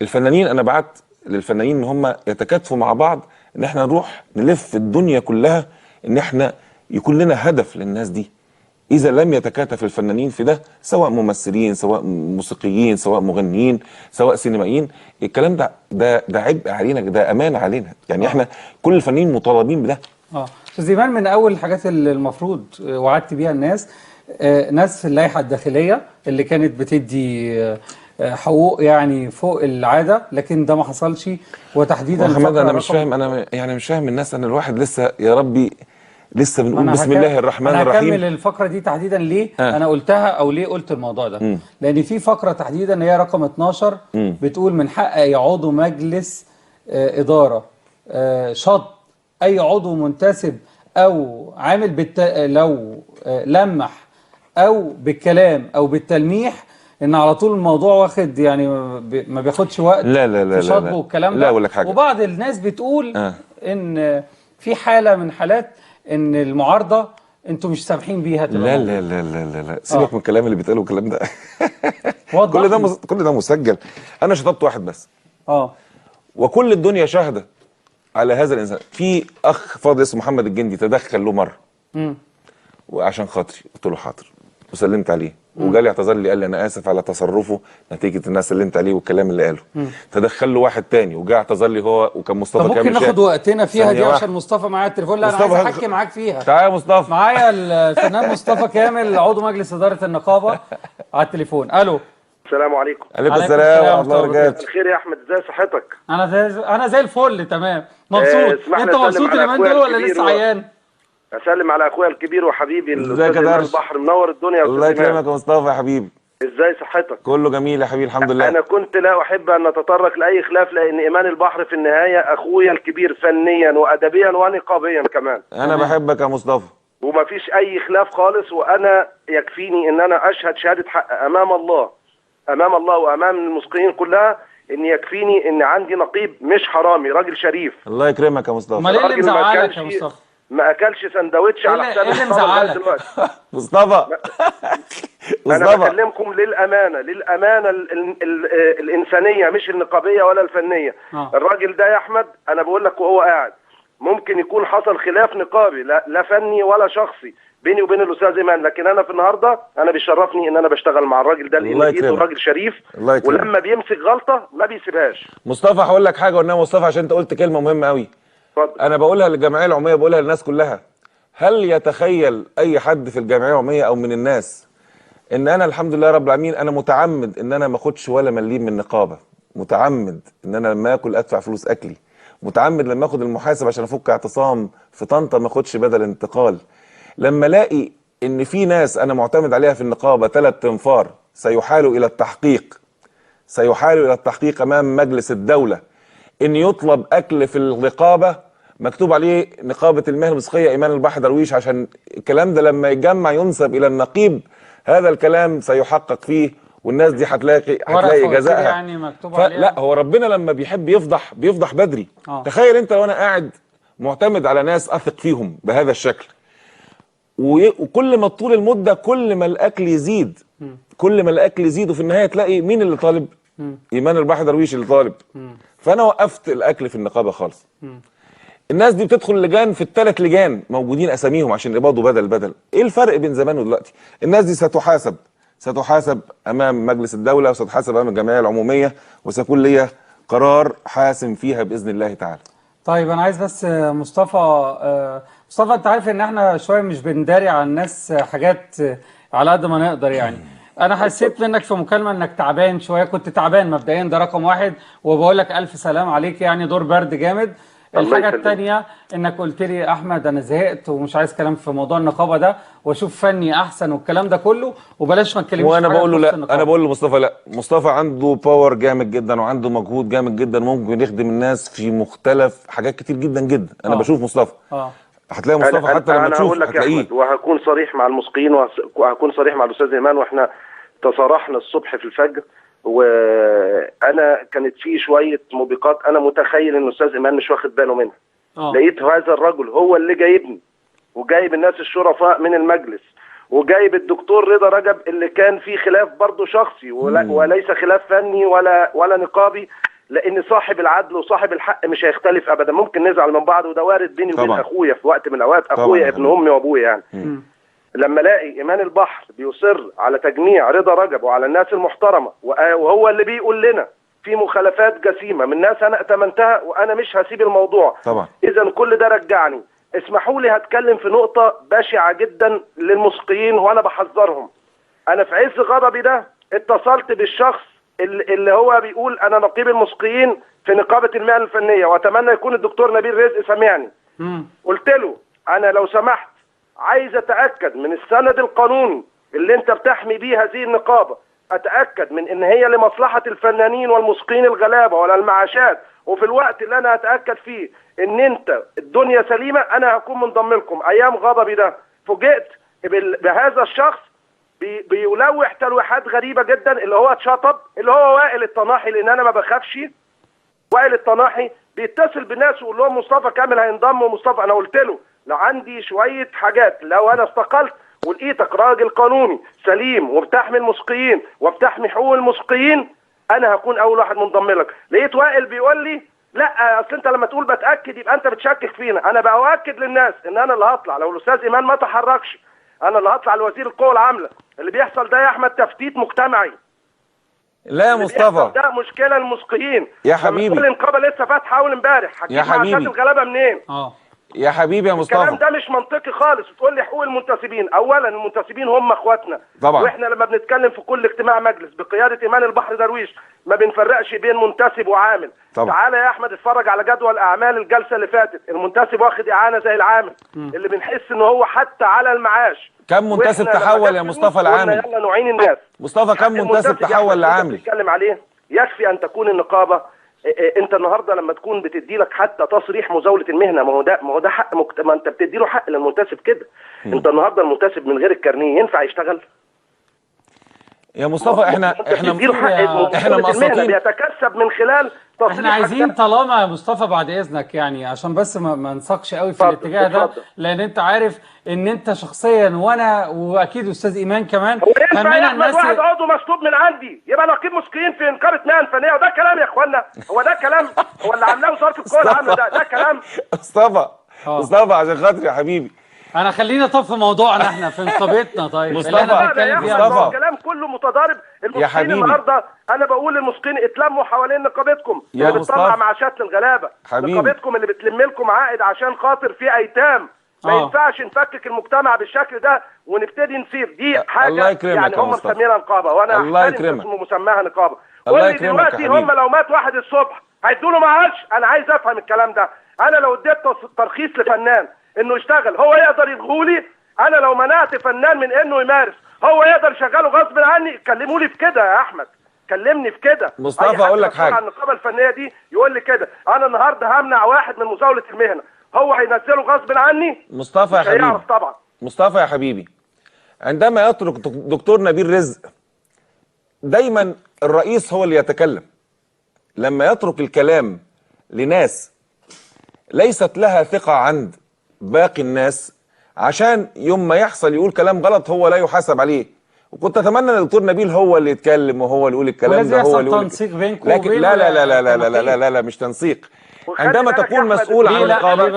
الفنانين، انا بعت للفنانين ان هم يتكاتفوا مع بعض ان احنا نروح نلف الدنيا كلها، ان احنا يكون لنا هدف للناس دي. إذا لم يتكاتف الفنانين في ده سواء ممثلين سواء موسيقيين سواء مغنيين سواء سينمائيين، الكلام ده عبء علينا، ده أمان علينا. يعني احنا كل الفنانين مطالبين بده. أستاذ إيمان، من أول الحاجات اللي المفروض وعدت بيها الناس ناس في اللائحة الداخلية اللي كانت بتدي حقوق يعني فوق العادة، لكن ده ما حصلش. وتحديدا محمد أنا مش فاهم، أنا يعني مش فاهم الناس، أن الواحد لسه يا ربي لسه بنقول بسم الله الرحمن الرحيم. أنا هكمل الفقرة دي تحديدا ليه أنا قلتها أو ليه قلت الموضوع ده. لأن في فقرة تحديدا هي رقم 12 بتقول من حق أي عضو مجلس إدارة شط أي عضو منتسب أو عامل لو لمح أو بالكلام أو بالتلميح، إن على طول الموضوع واخد يعني ما بياخدش وقت. لا في شطبه والكلام ده. لا أقول لك حاجة. وبعض الناس بتقول إن في حالة من حالات ان المعارضه انتوا مش سامحين بيها. لا لا لا لا لا سيبك من الكلام اللي بيتقاله الكلام ده. كل ده مسجل. انا شطبت واحد بس. وكل الدنيا شاهده على هذا الانسان. في اخ فاضل اسمه محمد الجندي تدخل له مره وعشان خاطري قلت له حاضر وسلمت عليه، وجالي اعتذر لي قال لي انا اسف على تصرفه نتيجه الناس سلمت عليه والكلام اللي قاله. تدخل له واحد تاني وجا اعتذر لي هو وكان مصطفى كامل. ممكن ناخد وقتنا فيها دي عشان مصطفى معايا التليفون. لا انا عايز احكي معاك فيها. تعالى يا مصطفى. معايا الفنان مصطفى كامل عضو مجلس اداره النقابه على التليفون. الو. السلام عليكم. عليكم السلام ورحمه الله وبركاته. الخير يا احمد، ازي صحتك؟ انا زي الفل تمام مبسوط. انت مبسوط اليومين دول ولا لسه عيان؟ اسلم على اخويا الكبير وحبيبي ازيك يا درش؟ البحر منور الدنيا. الله يكرمك يا مصطفى يا حبيبي. ازاي صحتك؟ كله جميل يا حبيبي الحمد لله. انا كنت لا احب ان نتطرق لاي خلاف، لان ايمان البحر في النهايه اخويا الكبير فنيا وادبيا ونقابيا كمان. انا بحبك يا مصطفى، ومفيش اي خلاف خالص، وانا يكفيني ان انا اشهد شهاده حق امام الله، امام الله وامام المسقين كلها، ان يكفيني ان عندي نقيب مش حرامي، راجل شريف. الله يكرمك يا مصطفى. امال ايه اللي راجل ما مزعلك يا أكلش- مصطفى؟ ما اكلش سندوتش على حساب ايه اللي الطلبة لغاية مزعلك؟ دلوقتي. مصطفى انا مصطفى بكلمكم للامانه، للامانه الانسانيه مش النقابيه ولا الفنيه. الراجل ده يا احمد انا بقول لك وهو قاعد ممكن يكون حصل خلاف نقابي لا فني ولا شخصي بيني وبين الاستاذ ايمان، لكن انا في النهارده انا بيشرفني ان انا بشتغل مع الراجل ده، لان ايده راجل شريف ولما بيمسك غلطه ما بيسيبهاش. مصطفى هقول لك حاجه قلناها مصطفى عشان انت قلت كلمه مهمه قوي. اتفضل. انا بقولها للجمعيه العموميه، بقولها للناس كلها. هل يتخيل اي حد في الجمعيه العموميه او من الناس ان انا الحمد لله رب العالمين انا متعمد ان انا ما اخدش ولا مليم من نقابه، متعمد ان انا لما اكل ادفع فلوس اكلي، متعمد لما اخد المحاسب عشان افك اعتصام في طنطا ما اخدش بدل انتقال، لما الاقي ان في ناس انا معتمد عليها في النقابه 3 انفار سيحالوا الى التحقيق، سيحالوا الى التحقيق امام مجلس الدوله ان يطلب اكل في النقابه مكتوب عليه نقابه المهن الموسيقيه ايمان البحر درويش، عشان الكلام ده لما يتجمع ينسب الى النقيب، هذا الكلام سيحقق فيه والناس دي هتلاقي جزائها. يعني مكتوب عليها. لا هو ربنا لما بيحب يفضح بدري. تخيل انت لو انا قاعد معتمد على ناس اثق فيهم بهذا الشكل، وكل ما طول المده كل ما الاكل يزيد، كل ما الاكل يزيد، وفي النهايه تلاقي مين اللي طالب؟ ايمان البحر درويش اللي طالب. فانا وقفت الاكل في النقابه خالص. الناس دي بتدخل لجان، في ال3 لجان موجودين اساميهم عشان يقبضوا بدل. ايه الفرق بين زمان ودلوقتي؟ الناس دي ستحاسب امام مجلس الدوله، وستحاسب امام الجمعيه العموميه، وسيكون ليا قرار حاسم فيها باذن الله تعالى. طيب انا عايز بس مصطفى انت عارف ان احنا شويه مش بنداري على الناس حاجات على قد ما نقدر يعني. انا حسيت منك في مكالمه انك تعبان شويه، كنت تعبان مبدئيا، ده رقم 1، وبقول لك الف سلام عليك، يعني دور برد جامد. الحاجه الثانيه انك قلت لي يا احمد انا زهقت ومش عايز كلام في موضوع النقابه ده، واشوف فني احسن والكلام ده كله، وبلاش ما تكلمش. وانا بقول له لا، انا بقول لمصطفى لا، مصطفى عنده باور جامد جدا وعنده مجهود جامد جدا، ممكن يخدم الناس في مختلف حاجات كتير جدا جدا. انا بشوف مصطفى هتلاقي مصطفى حتى لما تشوف هتلاقيه. وهكون صريح مع المسقين وهكون صريح مع الاستاذ ايمان، واحنا تصارحنا الصبح في الفجر، وانا كانت في شويه موبقات انا متخيل ان الاستاذ ايمان مش واخد باله منها. لقيت هذا الرجل هو اللي جايبني، وجايب الناس الشرفاء من المجلس، وجايب الدكتور رضا رجب اللي كان في خلاف برضه شخصي وليس خلاف فني ولا نقابي، لان صاحب العدل وصاحب الحق مش هيختلف ابدا. ممكن نزعل من بعض وده وارد بيني وبين اخويا في وقت من الاوقات، اخويا ابن امي وابويا يعني. لما الاقي ايمان البحر بيصر على تجميع رضا رجب وعلى الناس المحترمه، وهو اللي بيقول لنا في مخالفات جسيمه من ناس انا اتمنتها وانا مش هسيب الموضوع طبعا. اذا كل ده رجعني. اسمحوا لي هتكلم في نقطه بشعه جدا للمسقيين وانا بحذرهم. انا في عز غضبي ده اتصلت بالشخص اللي هو بيقول انا نقيب المسقيين في نقابه المهن الفنيه، واتمنى يكون الدكتور نبيل رزق سامعني. قلت له انا لو سمحت عايز اتاكد من السند القانوني اللي انت بتحمي بيه هذه النقابه، اتاكد من ان هي لمصلحه الفنانين والمسقين الغلابه ولا المعاشات، وفي الوقت اللي انا اتاكد فيه ان انت الدنيا سليمه انا هكون منضم لكم. ايام غضبي ده فوجئت بهذا الشخص بيلوح تلويحات غريبه جدا، اللي هو اتشطب، اللي هو وائل الطناحي، لان انا ما بخافش. وائل الطناحي بيتصل بالناس ويقول لهم مصطفى كامل هينضم، ومصطفى انا قلت له لو عندي شويه حاجات، لو انا استقلت ولقيتك راجل قانوني سليم وبتحمي المسقيين وبتحمي حقوق المسقيين انا هكون اول واحد منضم لك. لقيت وائل بيقول لي لا اصل انت لما تقول بتاكد يبقى انت بتشكك فينا. انا باؤكد للناس ان انا اللي هطلع لو الاستاذ ايمان ما تحركش، انا اللي هطلع لوزير القوى العامله. اللي بيحصل ده يا احمد تفتيت مجتمعي. لا يا مصطفى ده مشكله المسقيين يا حبيبي. النقابه لسه فاتحه اول امبارح، هتجيب معاشات الغلابه منين؟ يا حبيبي يا مصطفى، الكلام ده مش منطقي خالص. تقول لي حقوق المنتسبين، اولا المنتسبين هم اخواتنا طبعا، واحنا لما بنتكلم في كل اجتماع مجلس بقياده ايمان البحر درويش ما بنفرقش بين منتسب وعامل. طبعا. تعالى يا احمد اتفرج على جدول اعمال الجلسه اللي فاتت، المنتسب واخد اعانه زي العامل اللي بنحس ان هو حتى على المعاش. كم منتسب تحول يا مصطفى العامل؟ يلا نعين الناس. مصطفى كم منتسب تحول لعامل؟ بتتكلم عليه يكفي ان تكون النقابه. انت النهارده لما تكون بتدي لك حتى تصريح مزاوله المهنه، ما هو ده حق ما انت بتدي له حق للمنتسب كده. انت النهارده المنتسب من غير الكارنيه ينفع يشتغل؟ يا مصطفى احنا مقصودين بيتكسب من خلال تصريح. احنا عايزين طالما يا مصطفى بعد اذنك يعني عشان بس ما نسقش قوي في الاتجاه ده، لان انت عارف ان انت شخصيا وانا واكيد استاذ ايمان كمان هو ينفع يا احمد واحد عضو مشطوب من عندي يبقى نقيب مسكين في نقابه مهن فنيه؟ وده كلام يا اخوانا؟ هو ده كلام؟ هو اللي عاملاه وزاره القوى العامله ده كلام؟ مصطفى عشان خاطري يا حبيبي، انا خلينا طب في موضوعنا احنا في نقابتنا. طيب مصطفى الكلام كله متضارب. المسكين النهارده انا بقول للمسكين اتلموا حوالين نقابتكم اللي بتطلع معاشات للغلابه، نقابتكم اللي بتلم لكم عائد عشان خاطر في ايتام. ما ينفعش نفكك المجتمع بالشكل ده ونبتدي نصير دي حاجه يعني هم مسمينها نقابه وانا احترم مسماها نقابه. قول لي دلوقتي هم لو مات واحد الصبح هيدوا له معاش؟ انا عايز افهم الكلام ده. انا لو اديت ترخيص لفنان انه يشتغل هو يقدر يلغولي؟ انا لو منعت فنان من انه يمارس هو يقدر يشغله غصب عني؟ كلموا لي في كده يا احمد، كلمني في كده. مصطفى اقول لك حاجه، النقابه الفنيه دي يقول لي كده انا النهارده همنع واحد من مزاوله المهنه، هو هينزله غصب عني؟ مصطفى يا حبيبي، طبعا. مصطفى يا حبيبي، عندما يترك دكتور نبيل رزق دايما الرئيس هو اللي يتكلم. لما يترك الكلام لناس ليست لها ثقة عند باقي الناس عشان يوم ما يحصل يقول كلام غلط هو لا يحاسب عليه. وكنت اتمنى ان الدكتور نبيل هو اللي يتكلم وهو اللي يقول الكلام ده، هو اللي يقول تنسيق بينكم لكن لا لا لا لا لا لا لا لا, لا مش تنسيق. عندما تكون مسؤول عن النقابه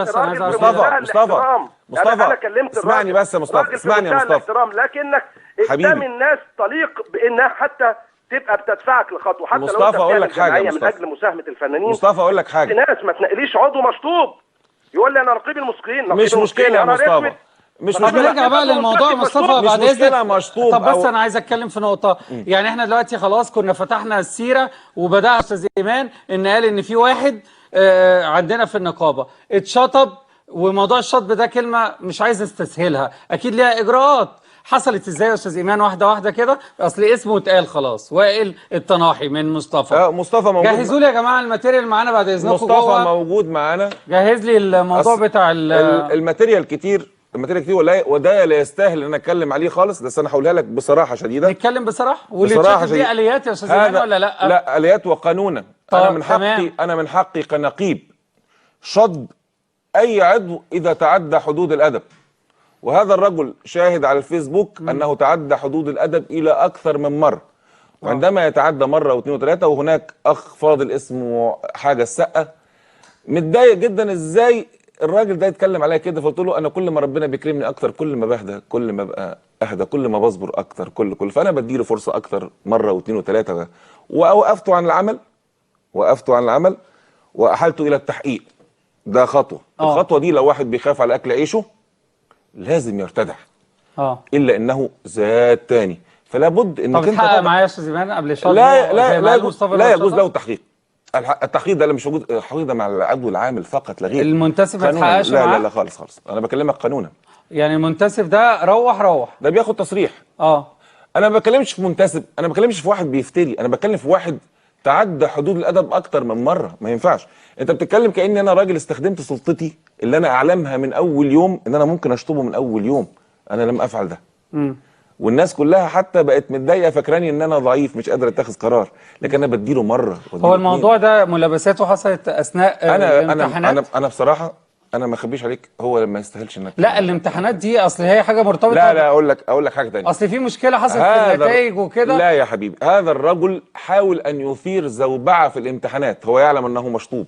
مصطفى اسمعني بس يا مصطفى، اسمعني يا مصطفى، لكنك قدام الناس طليق بانها حتى تبقى بتدفعك لخطوه، حتى مصطفى لو انت اقول لك حاجه من اجل مساهمه الفنانين. مصطفى اقول لك حاجه، ناس ما تنقليش عضو مشطوب يقول لي انا نقيب المسكين. مش مشكله يا مصطفى، مش مشكله. نرجع بقى للموضوع يا مصطفى بعد اذنك. طب بس انا عايز اتكلم في نقطه. يعني احنا دلوقتي خلاص كنا فتحنا السيره وبدأ استاذ ايمان ان قال ان في واحد عندنا في النقابه اتشطب، وموضوع الشطب ده كلمه مش عايز استسهلها، اكيد ليها اجراءات. حصلت ازاي يا استاذ ايمان؟ واحده واحده كده، اصل اسمه اتقال خلاص، وائل الطناحي من مصطفى. مصطفى موجود. جهزوا لي يا جماعه الماتيريال معانا بعد اذنكم. مصطفى موجود معانا، جهز لي الموضوع بتاع الماتيريال كتير، وده لا يستاهل ان انا اتكلم عليه خالص، بس انا هقولها لك بصراحه شديده. نتكلم بصراحه، واللي تشوف دي اليات يا استاذ ايمان ولا لا؟ لا، اليات وقانونا. انا من حقي كنقيب شطب اي عضو اذا تعدى حدود الادب، وهذا الرجل شاهد على الفيسبوك انه تعدى حدود الادب الى اكثر من مره. وعندما يتعدى مره واثنين وثلاثه، وهناك اخ فاضل اسمه حاجه السقه متضايق جدا ازاي الراجل ده يتكلم عليا كده. فقلت له انا كل ما ربنا بيكرمني اكتر كل ما بهدى، كل ما ببقى اهدى، كل ما بصبر اكتر، فانا بديله فرصه اكتر مره واثنين وثلاثه. ووقفته عن العمل واحالته الى التحقيق. ده خطوه. الخطوه دي لو واحد بيخاف على اكل عيشه لازم يرتدع. الا انه زاد تاني، فلا بد انك انت تحقق معايا يا استاذ ايمان قبل شهر. لا يجوز له التحقيق. التحقيق ده مش موجود. التحقيق ده مع العضو العامل فقط لا غير. المنتسب ما يتحققش معاه؟ لا خالص. انا بكلمك قانونا. يعني المنتسب ده روح ده بياخد تصريح. انا ما بكلمش في منتسب، انا ما بكلمش في واحد بيفتري، انا بتكلم في واحد تعدى حدود الادب اكتر من مره. ما ينفعش. انت بتتكلم كاني انا راجل استخدمت سلطتي اللي انا اعلمها من اول يوم ان انا ممكن اشطبه من اول يوم. انا لم افعل ده. والناس كلها حتى بقت متضايقه فاكراني ان انا ضعيف مش قادر اتخذ قرار، لكن انا بديله مره. هو الموضوع ده ملابساته حصلت اثناء الامتحانات؟ انا بصراحه انا ما اخبيش عليك، هو ما يستاهلش انك لا الامتحانات دي اصل هي حاجه مرتبطه. لا اقول لك حاجه ثانيه. اصل في مشكله حصلت في النتائج وكده. لا يا حبيبي، هذا الرجل حاول ان يثير زوبعه في الامتحانات، هو يعلم انه مشطوب.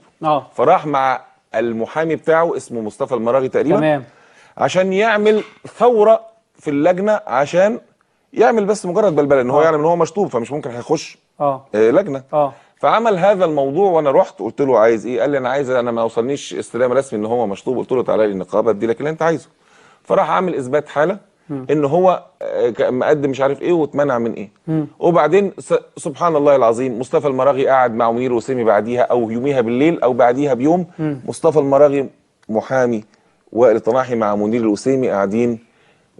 فراح مع المحامي بتاعه اسمه مصطفى المراغي تقريبا. تمام. عشان يعمل ثوره في اللجنه، عشان يعمل بس مجرد بلبله ان هو يعلم ان هو مشطوب، فمش ممكن هيخش لجنه. فعمل هذا الموضوع وانا رحت قلت له عايز ايه؟ قال لي انا عايز، انا ما وصلنيش استلام رسمي ان هو مشطوب. قلت له تعالى لي النقابه ادي لك اللي انت عايزه. فراح عامل اثبات حاله ان هو مقدم مش عارف ايه واتمنع من ايه. وبعدين سبحان الله العظيم مصطفى المراغي قاعد مع منير وسيمي بعديها او يوميها بالليل او بعديها بيوم. مصطفى المراغي محامي وائل طناحي مع منير الوسيمي قاعدين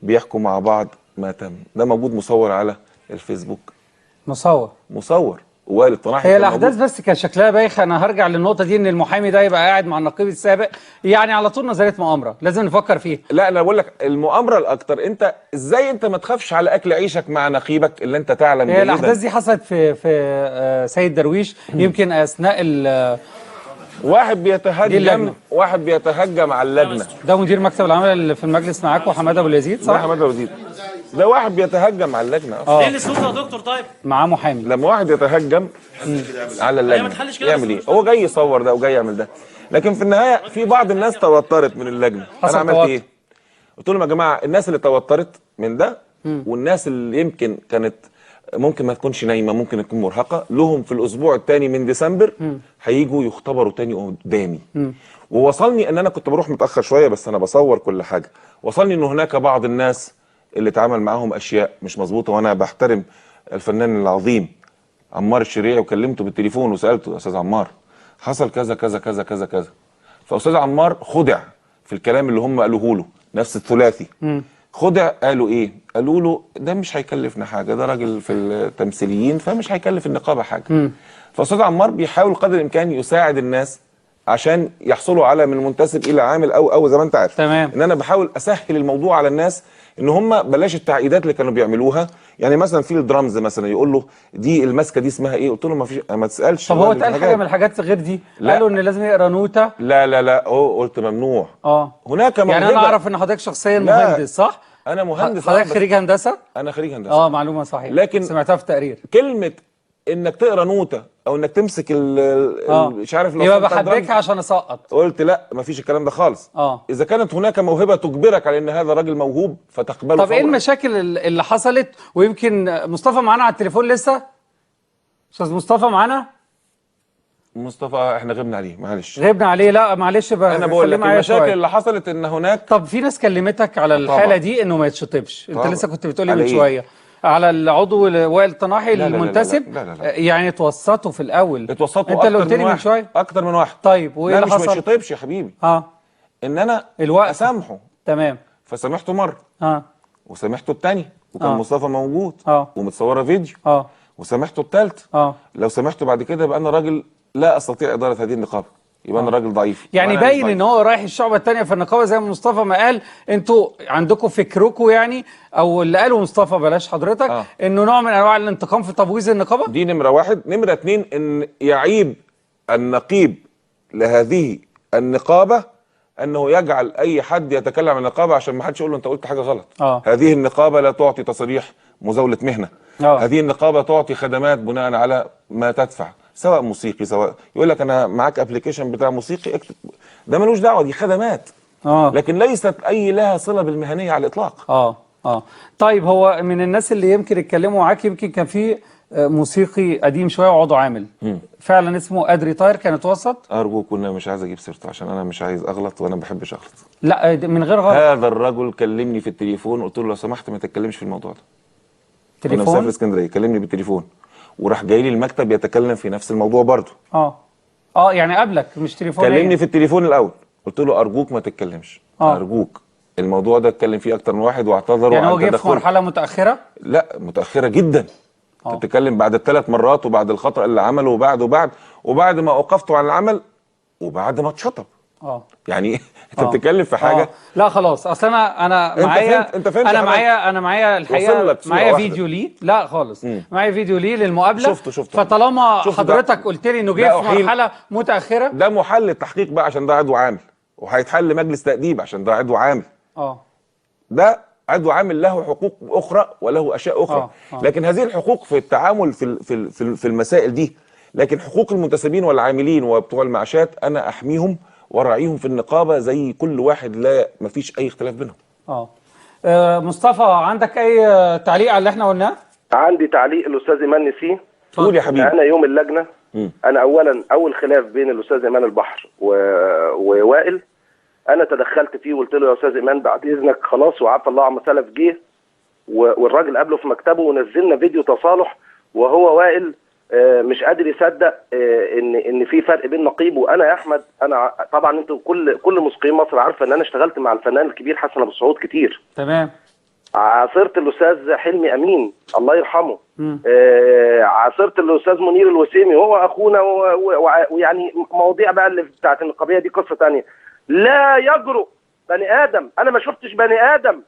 بيحكوا مع بعض ما تم. ده موجود مصور على الفيسبوك. مصور وائل الطناحي. هي الاحداث بس كان شكلها بايخ. انا هرجع للنقطه دي ان المحامي ده يبقى قاعد مع النقيب السابق، يعني على طول نظريه مؤامره لازم نفكر فيها. لا انا بقول لك المؤامره الاكتر، انت ازاي انت ما تخافش على اكل عيشك مع نقيبك اللي انت تعلم هي الاحداث دي حصلت في سيد درويش يمكن اثناء واحد بيتهجم على اللجنه. ده مدير مكتب العمل اللي في المجلس معاكم حماده ابو اليزيد صح؟ ده حماده ابو اليزيد. ده واحد بيتهجم على اللجنه اصلا. ليه السلطه يا دكتور؟ طيب معاه محامي. لما واحد يتهجم على اللجنه يعمل ايه؟ هو جاي يصور ده وجاي يعمل ده. لكن في النهايه في بعض الناس توترت من اللجنه. انا عملت ايه؟ قلت لهم يا جماعه الناس اللي توترت من ده والناس اللي يمكن كانت ممكن ما تكونش نايمه، ممكن تكون مرهقه، لهم في الاسبوع الثاني من ديسمبر هيجوا يختبروا تاني قدامي. ووصلني ان انا كنت بروح متاخر شويه بس انا بصور كل حاجه. وصلني ان هناك بعض الناس اللي اتعامل معاهم اشياء مش مظبوطه، وانا بحترم الفنان العظيم عمار الشريعي وكلمته بالتليفون وسالته يا استاذ عمار حصل كذا كذا كذا كذا كذا. فاستاذ عمار خدع في الكلام اللي هم قالوه له، نفس الثلاثي. خدع. قالوا ايه؟ قالوا له ده مش هيكلفنا حاجه، ده راجل في التمثيليين فمش هيكلف النقابه حاجه. فاستاذ عمار بيحاول قدر الامكان يساعد الناس عشان يحصلوا على من منتسب الى عامل او زي ما انت عارف. تمام. ان انا بحاول اسهل الموضوع على الناس ان هم بلاش التعقيدات اللي كانوا بيعملوها. يعني مثلا في الدرامز مثلا يقول له دي الماسكه دي اسمها ايه؟ قلت له ما فيش، ما تسالش. طب هو اتقال حاجه من الحاجات غير دي؟ قالوا ان لازم يقرا نوته. لا قلت ممنوع. هناك موهبه. يعني انا اعرف ان حضرتك شخصيا مهندس صح؟ انا مهندس. حضرتك خريج هندسه؟ انا خريج هندسه. معلومه صحيحه لكن سمعتها في تقرير. كلمه انك تقرا نوته او انك تمسك مش عارف يبقى بحبكها عشان اسقط. قلت لا مفيش الكلام ده خالص. اذا كانت هناك موهبه تجبرك على ان هذا راجل موهوب فتقبله. طب ايه المشاكل اللي حصلت؟ ويمكن مصطفى معانا على التليفون لسه. استاذ مصطفى معانا؟ مصطفى احنا غبنا عليه معلش. غبنا عليه. لا معلش بقى انا بقول لك المشاكل اللي حصلت ان هناك. طب في ناس كلمتك على الحاله دي انه ما يتشطبش. انت لسه كنت بتقولي من شويه على العضو وائل طناحي المنتسب. لا لا لا لا. يعني اتوسطوا في الاول. اتوسطوا انت اللي قلت لي من شويه. اكتر من واحد. طيب وايه اللي حصل؟ لا مش يشطبش يا حبيبي. ان انا اسامحه. تمام. فسامحته مره. وسامحته الثاني وكان مصطفى موجود. ومتصوره فيديو. وسامحته الثالث. لو سامحته بعد كده يبقى انا راجل لا استطيع اداره هذه النقابه، يبقى انا راجل ضعيف. يعني باين ان هو رايح الشعبه الثانيه في النقابه زي ما مصطفى ما قال. انتوا عندكم فكركم يعني، او اللي قاله مصطفى بلاش حضرتك، انه نوع من انواع الانتقام في تبويظ النقابه. دي نمره واحد. نمره اتنين ان يعيب النقيب لهذه النقابه انه يجعل اي حد يتكلم عن النقابه عشان ما حدش يقول له انت قلت حاجه غلط. هذه النقابه لا تعطي تصريح مزاوله مهنه. هذه النقابه تعطي خدمات بناء على ما تدفع، سواء موسيقي سواء يقول لك انا معاك ابلكيشن بتاع موسيقي اكتب، ده ملوش دعوه، دي خدمات. لكن ليست لها صله بالمهنيه على الاطلاق. طيب هو من الناس اللي يمكن اتكلموا معاك يمكن كان في موسيقي قديم شويه وعضو عامل فعلا اسمه ادري طاير كان اتوسط. ارجوك كنا مش عايز اجيب سيرته عشان انا مش عايز اغلط وانا ما بحبش اغلط. لا من غير غلط. هذا الرجل كلمني في التليفون قلت له لو سمحت ما تتكلمش في الموضوع ده. تليفون؟ انا مسافر اسكندريه كلمني بالتليفون وراح جاي لي المكتب يتكلم في نفس الموضوع برضه. يعني قبلك مش تليفون. كلمني في التليفون الاول قلت له ارجوك ما تتكلمش. ارجوك الموضوع ده اتكلم فيه اكتر من واحد واعتذروا يعني هو جه في مرحله متاخره؟ لا متاخره جدا. انت بتتكلم بعد ال3 مرات وبعد الخطأ اللي عمله وبعد ما اوقفته عن العمل وبعد ما اتشطب. يعني انت بتتكلم في حاجه. لا خلاص اصل انا معايا انت فهمت انا معايا الحقيقه معايا فيديو ليه. لا خالص معايا فيديو ليه للمقابله. شفته فطالما حضرتك قلت لي انه جه في مرحله متاخره ده محل التحقيق بقى عشان ده عضو عامل وهيتحل مجلس تأديب عشان ده عضو عامل. ده عضو عامل له حقوق اخرى وله اشياء اخرى. لكن هذه الحقوق في التعامل في المسائل دي، لكن حقوق المنتسبين والعاملين وبتوع المعاشات انا احميهم وراعيهم في النقابه زي كل واحد، لا مفيش اي اختلاف بينهم. مصطفى عندك اي تعليق على اللي احنا قلناه؟ عندي تعليق الاستاذ ايمان نسيه. قول يا حبيبي. انا يوم اللجنه انا اول خلاف بين الاستاذ ايمان البحر ووائل، انا تدخلت فيه وقلت له يا استاذ ايمان بعد اذنك خلاص، وعفى الله عما سلف جه، والراجل قابله في مكتبه ونزلنا فيديو تصالح، وهو وائل مش قادر يصدق ان في فرق بين نقيب وانا. يا احمد انا طبعا انتوا كل موسيقيين مصر عارفه ان انا اشتغلت مع الفنان الكبير حسن ابو السعود كتير. تمام. عاصرت الاستاذ حلمي امين الله يرحمه، عاصرت الاستاذ منير الوسيمي وهو اخونا، ويعني مواضيع بقى اللي بتاعت النقابيه دي قصه ثانيه. لا يجرؤ بني ادم، انا ما شفتش بني ادم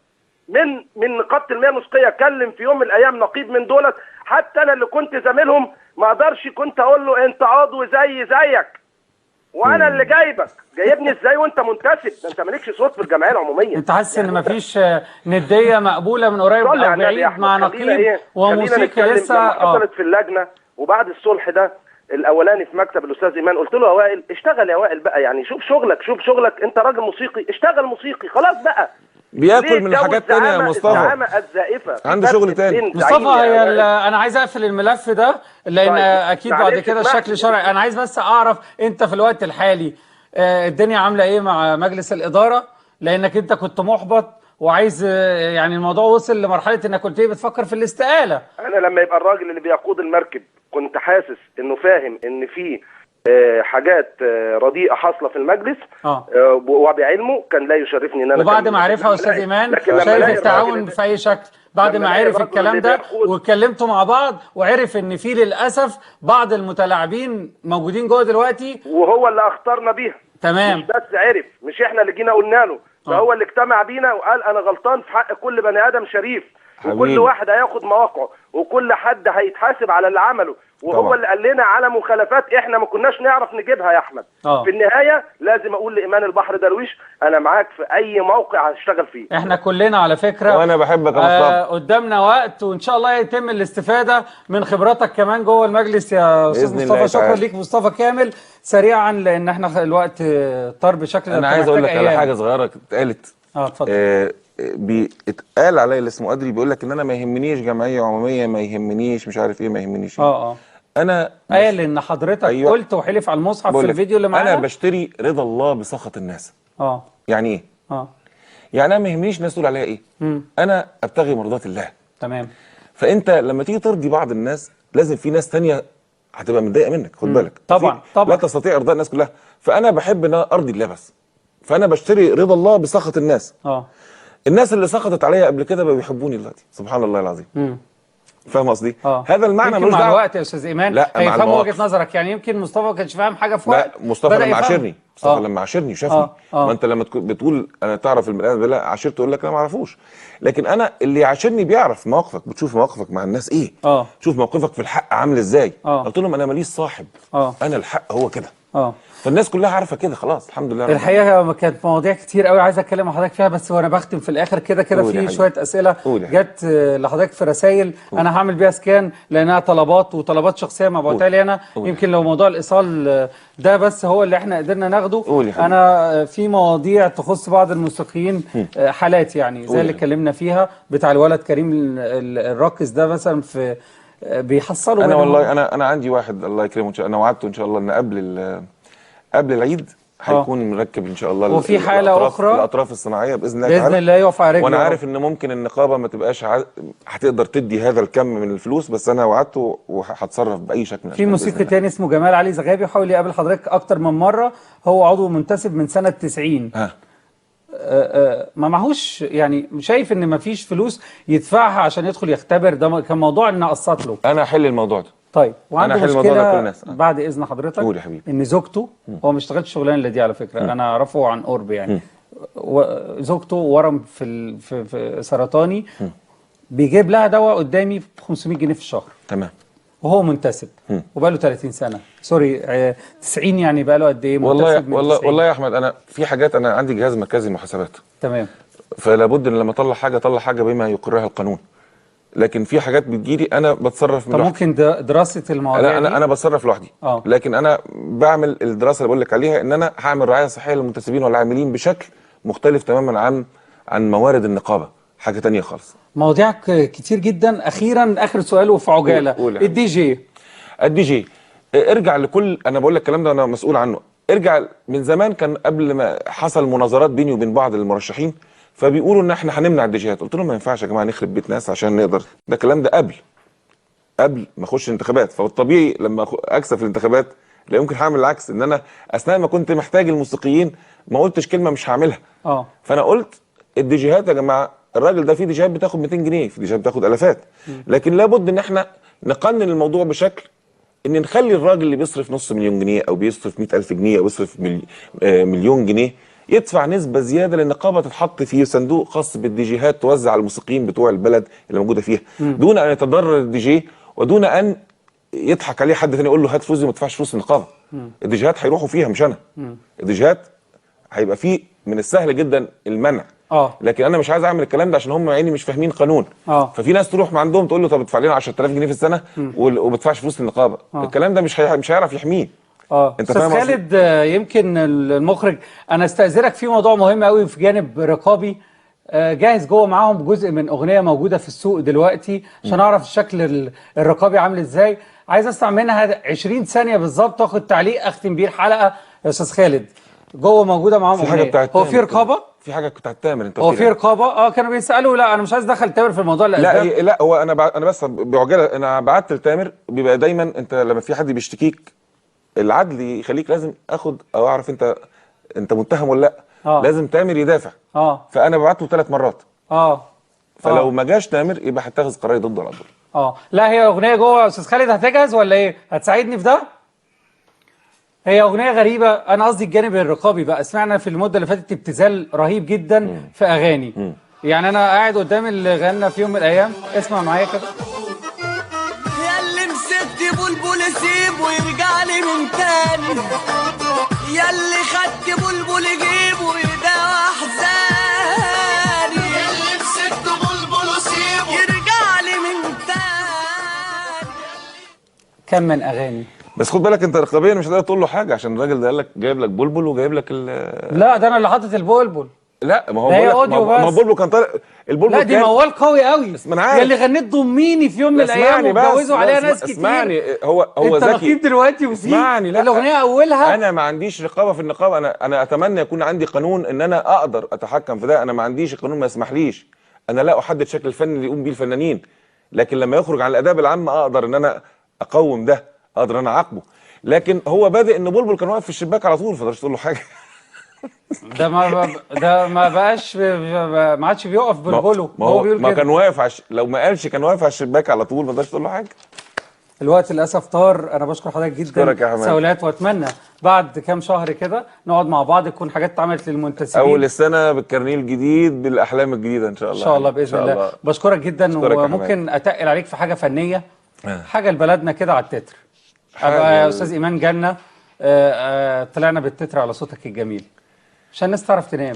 من نقابه المياه الموسيقيه اتكلم في يوم من الايام نقيب من دولت، حتى انا اللي كنت زميلهم ما اقدرش كنت اقول له انت عضو زيك، وانا اللي جايبني ازاي وانت منتسب؟ ده انت مالكش صوت في الجمعيه العموميه. انت حاسس ان مفيش نديه مقبوله من قريب او بعيد مع نقيب وموسيقى لسه حصلت في اللجنه وبعد الصلح ده الاولاني في مكتب الاستاذ ايمان، قلت له يا وائل اشتغل يا وائل بقى، يعني شوف شغلك انت راجل موسيقي، اشتغل موسيقي خلاص بقى. بياكل من حاجات تانية يا مصطفى، عنده شغل تاني. مصطفى انا عايز اقفل الملف ده لان اكيد بعد كده الشكل شرعي. انا عايز بس اعرف انت في الوقت الحالي الدنيا عامله ايه مع مجلس الاداره، لانك انت كنت محبط وعايز يعني الموضوع وصل لمرحله انك كنت بتفكر في الاستقاله. انا لما يبقى الراجل اللي بيقود المركب كنت حاسس انه فاهم ان في حاجات رديئه حاصله في المجلس وبعلمه كان لا يشرفني ان انا. وبعد ما عرفها استاذ ايمان شايف التعاون في اي شكل بعد ما عرف الكلام ده واتكلمتوا مع بعض وعرف ان في للاسف بعض المتلاعبين موجودين جوه دلوقتي، وهو اللي اختارنا بيها. تمام. مش بس عرف، مش احنا اللي جينا قلنا له، ده هو اللي اجتمع بينا وقال انا غلطان في حق كل بني ادم شريف، وكل واحد هياخد مواقعه وكل حد هيتحاسب على اللي عمله، وهو طبعا اللي قال لنا على مخالفات احنا ما كناش نعرف نجيبها يا احمد. في النهايه لازم اقول لايمان البحر درويش انا معاك في اي موقع هشتغل فيه. احنا كلنا على فكره، وانا بحبك يا مصطفى. قدامنا وقت وان شاء الله يتم الاستفاده من خبراتك كمان جوه المجلس يا استاذ مصطفى. شكرا ليك مصطفى كامل. سريعا لان احنا الوقت طار بشكل انا عايز اقول لك على حاجه صغيره اتقالت. اتفضل. بيتقال عليا اللي اسمه قدري بيقول لك ان انا ما يهمنيش جمعيه عموميه، ما يهمنيش مش عارف ايه، ما يهمنيش انا قال ان حضرتك قلت وحلف على المصحف في الفيديو اللي معانا انا بشتري رضا الله بسخط الناس. يعني ايه؟ يعني انا ما يهمنيش الناس تقول عليا ايه، انا ابتغي مرضات الله. تمام. فانت لما تيجي ترضي بعض الناس لازم في ناس تانية هتبقى متضايقه منك، خد بالك. طبعا لا تستطيع ارضاء الناس كلها، فانا بحب ان انا ارضي الله بس، فانا بشتري رضا الله بسخط الناس. الناس اللي سخطت عليا قبل كده بقوا بيحبوني دلوقتي، سبحان الله العظيم. فاهم قصدي؟ هذا المعنى ملوش دعوه. مع الوقت يا استاذ ايمان هيفهموا وجهه نظرك، يعني يمكن مصطفى ما كانش فاهم حاجه في وقت. لا مصطفى لما عاشرني، مصطفى لما عاشرني وشافني. ما انت لما بتقول انا تعرف البني ادم ده، لا عاشرته يقول لك انا ما اعرفوش، لكن انا اللي عاشرني بيعرف مواقفك، بتشوف مواقفك مع الناس ايه، شوف موقفك في الحق عامل ازاي. قلت لهم انا ماليش صاحب، انا الحق هو كده. فالناس كلها عارفه كده خلاص الحمد لله. الحقيقه كانت مواضيع كتير قوي عايز اتكلم مع حضرتك فيها، بس وانا بختم في الاخر كده في شويه اسئله جت لحضرتك في رسائل انا هعمل بيها سكان لانها طلبات شخصيه مبعوثه لي انا. يمكن لو موضوع الايصال ده بس هو اللي احنا قدرنا ناخده. انا في مواضيع تخص بعض الموسيقيين حالات يعني زي اللي اتكلمنا فيها بتاع الولد كريم الراقص ده مثلا في بيحصلوا. انا والله انا عندي واحد الله يكرمه، انا وعدته ان شاء الله ان قبل العيد هيكون مركب ان شاء الله. وفي حاله اخرى الاطراف الصناعيه باذن الله باذن الله يقف على رجله. وانا عارف ان ممكن النقابه ما تبقاش هتقدر تدي هذا الكم من الفلوس، بس انا وعدته وهتصرف باي شكل. في موسيقي تاني اسمه جمال علي زغابي حاول يقابل حضرتك اكتر من مره، هو عضو منتسب من سنه 90. ما معهوش يعني شايف ان ما فيش فلوس يدفعها عشان يدخل يختبر، ده كان موضوع ان اقسط له. انا احل الموضوع ده. طيب وعنده مشكله بعد اذن حضرتك. قول يا حبيبي. ان زوجته هو ما اشتغلش الشغلانه دي على فكره. انا اعرفه عن قرب يعني. زوجته ورم في سرطاني، بيجيب لها دواء قدامي ب 500 جنيه في الشهر. تمام. وهو منتسب وبقاله 30 سنه سوري 90 يعني بقاله قد ايه منتسب؟ والله يا احمد انا في حاجات انا عندي جهاز مركزي محاسبات. تمام. فلا بد ان لما اطلع حاجه بما يقرها القانون، لكن في حاجات بتجيلي انا بتصرف من لوحدي. طب ممكن دراسه المواضيع انا بتصرف لوحدي. لكن انا بعمل الدراسه اللي بقول لك عليها ان انا هعمل رعايه صحيه للمنتسبين والعاملين بشكل مختلف تماما عن موارد النقابه، حاجه ثانيه خالص. مواضيع كتير جدا. اخيرا اخر سؤال وفي عجاله، الدي جي ارجع لكل، انا بقول لك الكلام ده انا مسؤول عنه، ارجع من زمان كان قبل ما حصل مناظرات بيني وبين بعض المرشحين فبيقولوا ان احنا هنمنع الديجيهات، قلت لهم ما ينفعش يا جماعه نخرب بيت ناس عشان نقدر، ده الكلام ده قبل ما اخش الانتخابات. فالطبيعي لما اكسب في الانتخابات لا يمكن هعمل العكس، ان انا اثناء ما كنت محتاج الموسيقيين ما قلتش كلمه مش هعملها. فانا قلت الديجيهات يا جماعه، الراجل ده في ديجيهات بتاخد 200 جنيه، في ديجيهات بتاخد الافات، لكن لابد ان احنا نقنن الموضوع بشكل ان نخلي الراجل اللي بيصرف نص مليون جنيه او بيصرف 100,000 جنيه او بيصرف مليون جنيه يدفع نسبه زياده للنقابه تتحط في صندوق خاص بالديجيهات توزع على الموسيقيين بتوع البلد اللي موجوده فيها، دون ان يتضرر الدي جي ودون ان يضحك عليه حد ثاني يقول له هات فلوس وما تدفعش فلوس النقابه. الديجيهات هيروحوا فيها مش انا. الديجيهات هيبقى فيه من السهل جدا المنع. لكن انا مش عايز اعمل الكلام ده عشان هم عيني مش فاهمين قانون. ففي ناس تروح من عندهم تقول له طب ادفع لنا 10,000 جنيه في السنه وما تدفعش فلوس للنقابه. الكلام ده مش هيعرف يحميه. انت فاهم خالد؟ يمكن المخرج انا استاذنك في موضوع مهم قوي في جانب رقابي، جاهز جوه معاهم جزء من اغنيه موجوده في السوق دلوقتي عشان اعرف الشكل الرقابي عامل ازاي. عايز اسمع منها 20 ثانيه بالظبط تاخد تعليق اختم بيه الحلقه يا استاذ خالد. جوه موجوده معاهم اغنيه، هو في رقابه؟ في حاجه بتاعت تامر انت هو في رقابه؟ كانوا بيسالوا. لا انا مش عايز ادخل تامر في الموضوع. لا هو انا بس بعجاله انا بعت لتامر، بيبقى دايما انت لما في حد بيشتكيك العدل يخليك لازم اخد او اعرف انت متهم ولا لا. لازم تامر يدافع. فانا ببعت له 3 مرات. فلو ما جاش تامر يبقى هتاخذ قرار ضده على طول. لا هي اغنيه جوه يا استاذ خالد، هتجهز ولا ايه؟ هتساعدني في ده؟ هي اغنيه غريبه، انا قصدي الجانب الرقابي بقى. سمعنا في المده اللي فاتت ابتذال رهيب جدا في اغاني. يعني انا قاعد قدام اللي غنى في يوم من الايام، اسمع معايا كده. يا اللي مسكت بلبل سيبه ويرجع لي من تاني، يا اللي خدت بلبل جيبه يداوي احزاني، يا اللي مسكت بلبل سيبه يرجع لي من تاني. كم من اغاني. بس خد بالك انت رقابيا مش هتقدر تقول له حاجه عشان الراجل ده قال لك جايب لك بلبل وجايب لك لا ده انا اللي حاطط البلبل. لا ما هو ما هو البلبل كان طالع البلبل. لا دي موال قوي قوي. يا اللي غنيت ضميني في يوم من الايام واتجوزوا عليها ناس كتير. اسمعني هو انت رقيب دلوقتي اسمعني. لا الاغنيه اولها انا ما عنديش رقابه في النقابه. انا اتمنى يكون عندي قانون ان انا اقدر اتحكم في ده. انا ما عنديش قانون ما يسمحليش. انا لا احدد شكل الفن اللي يقوم بيه الفنانين، لكن لما يخرج عن الاداب العامه اقدر ان انا اقوم ده، اقدر ان انا اعاقبه. لكن هو بادئ ان بلبل كان واقف في الشباك على طول، فتقدرش تقول له حاجه. ده ما بقاش ما عادش بيقف بلبله. هو بيقول ما كان واقف لو ما قالش كان واقف على الشباك على طول، ما تقدرش تقول له حاجه. الوقت للاسف طار. انا بشكر حضرتك جدا تساؤلات، واتمنى بعد كام شهر كده نقعد مع بعض تكون حاجات اتعملت للمنتسبين اول السنه بالكارنيه الجديد بالاحلام الجديده ان شاء الله. ان شاء الله باذن الله. بشكرك جدا. وممكن اتقل عليك في حاجه فنيه، حاجه لبلدنا كده على التتر. ابقى يا استاذ ايمان جنه طلعنا بالتتر على صوتك الجميل عشان الناس تعرف تنام.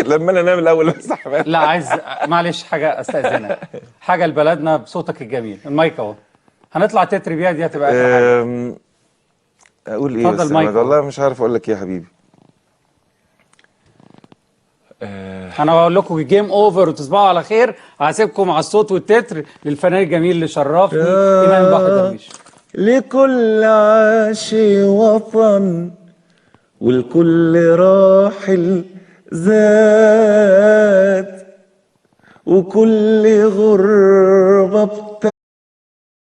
لما انا انام الاول بس. لا عايز معلش حاجه استاذنك، حاجه لبلدنا بصوتك الجميل. المايك اهو، هنطلع تتر بيها، دي هتبقى اخر حاجه. اقول ايه بس والله مش عارف اقول لك ايه يا حبيبي. انا بقول لكم جيم اوفر وتصبحوا على خير. هسيبكم على الصوت والتتر للفنان الجميل اللي شرفني ايمان بحر درويش. لكل عاشي وطن والكل راحل ذات وكل غربة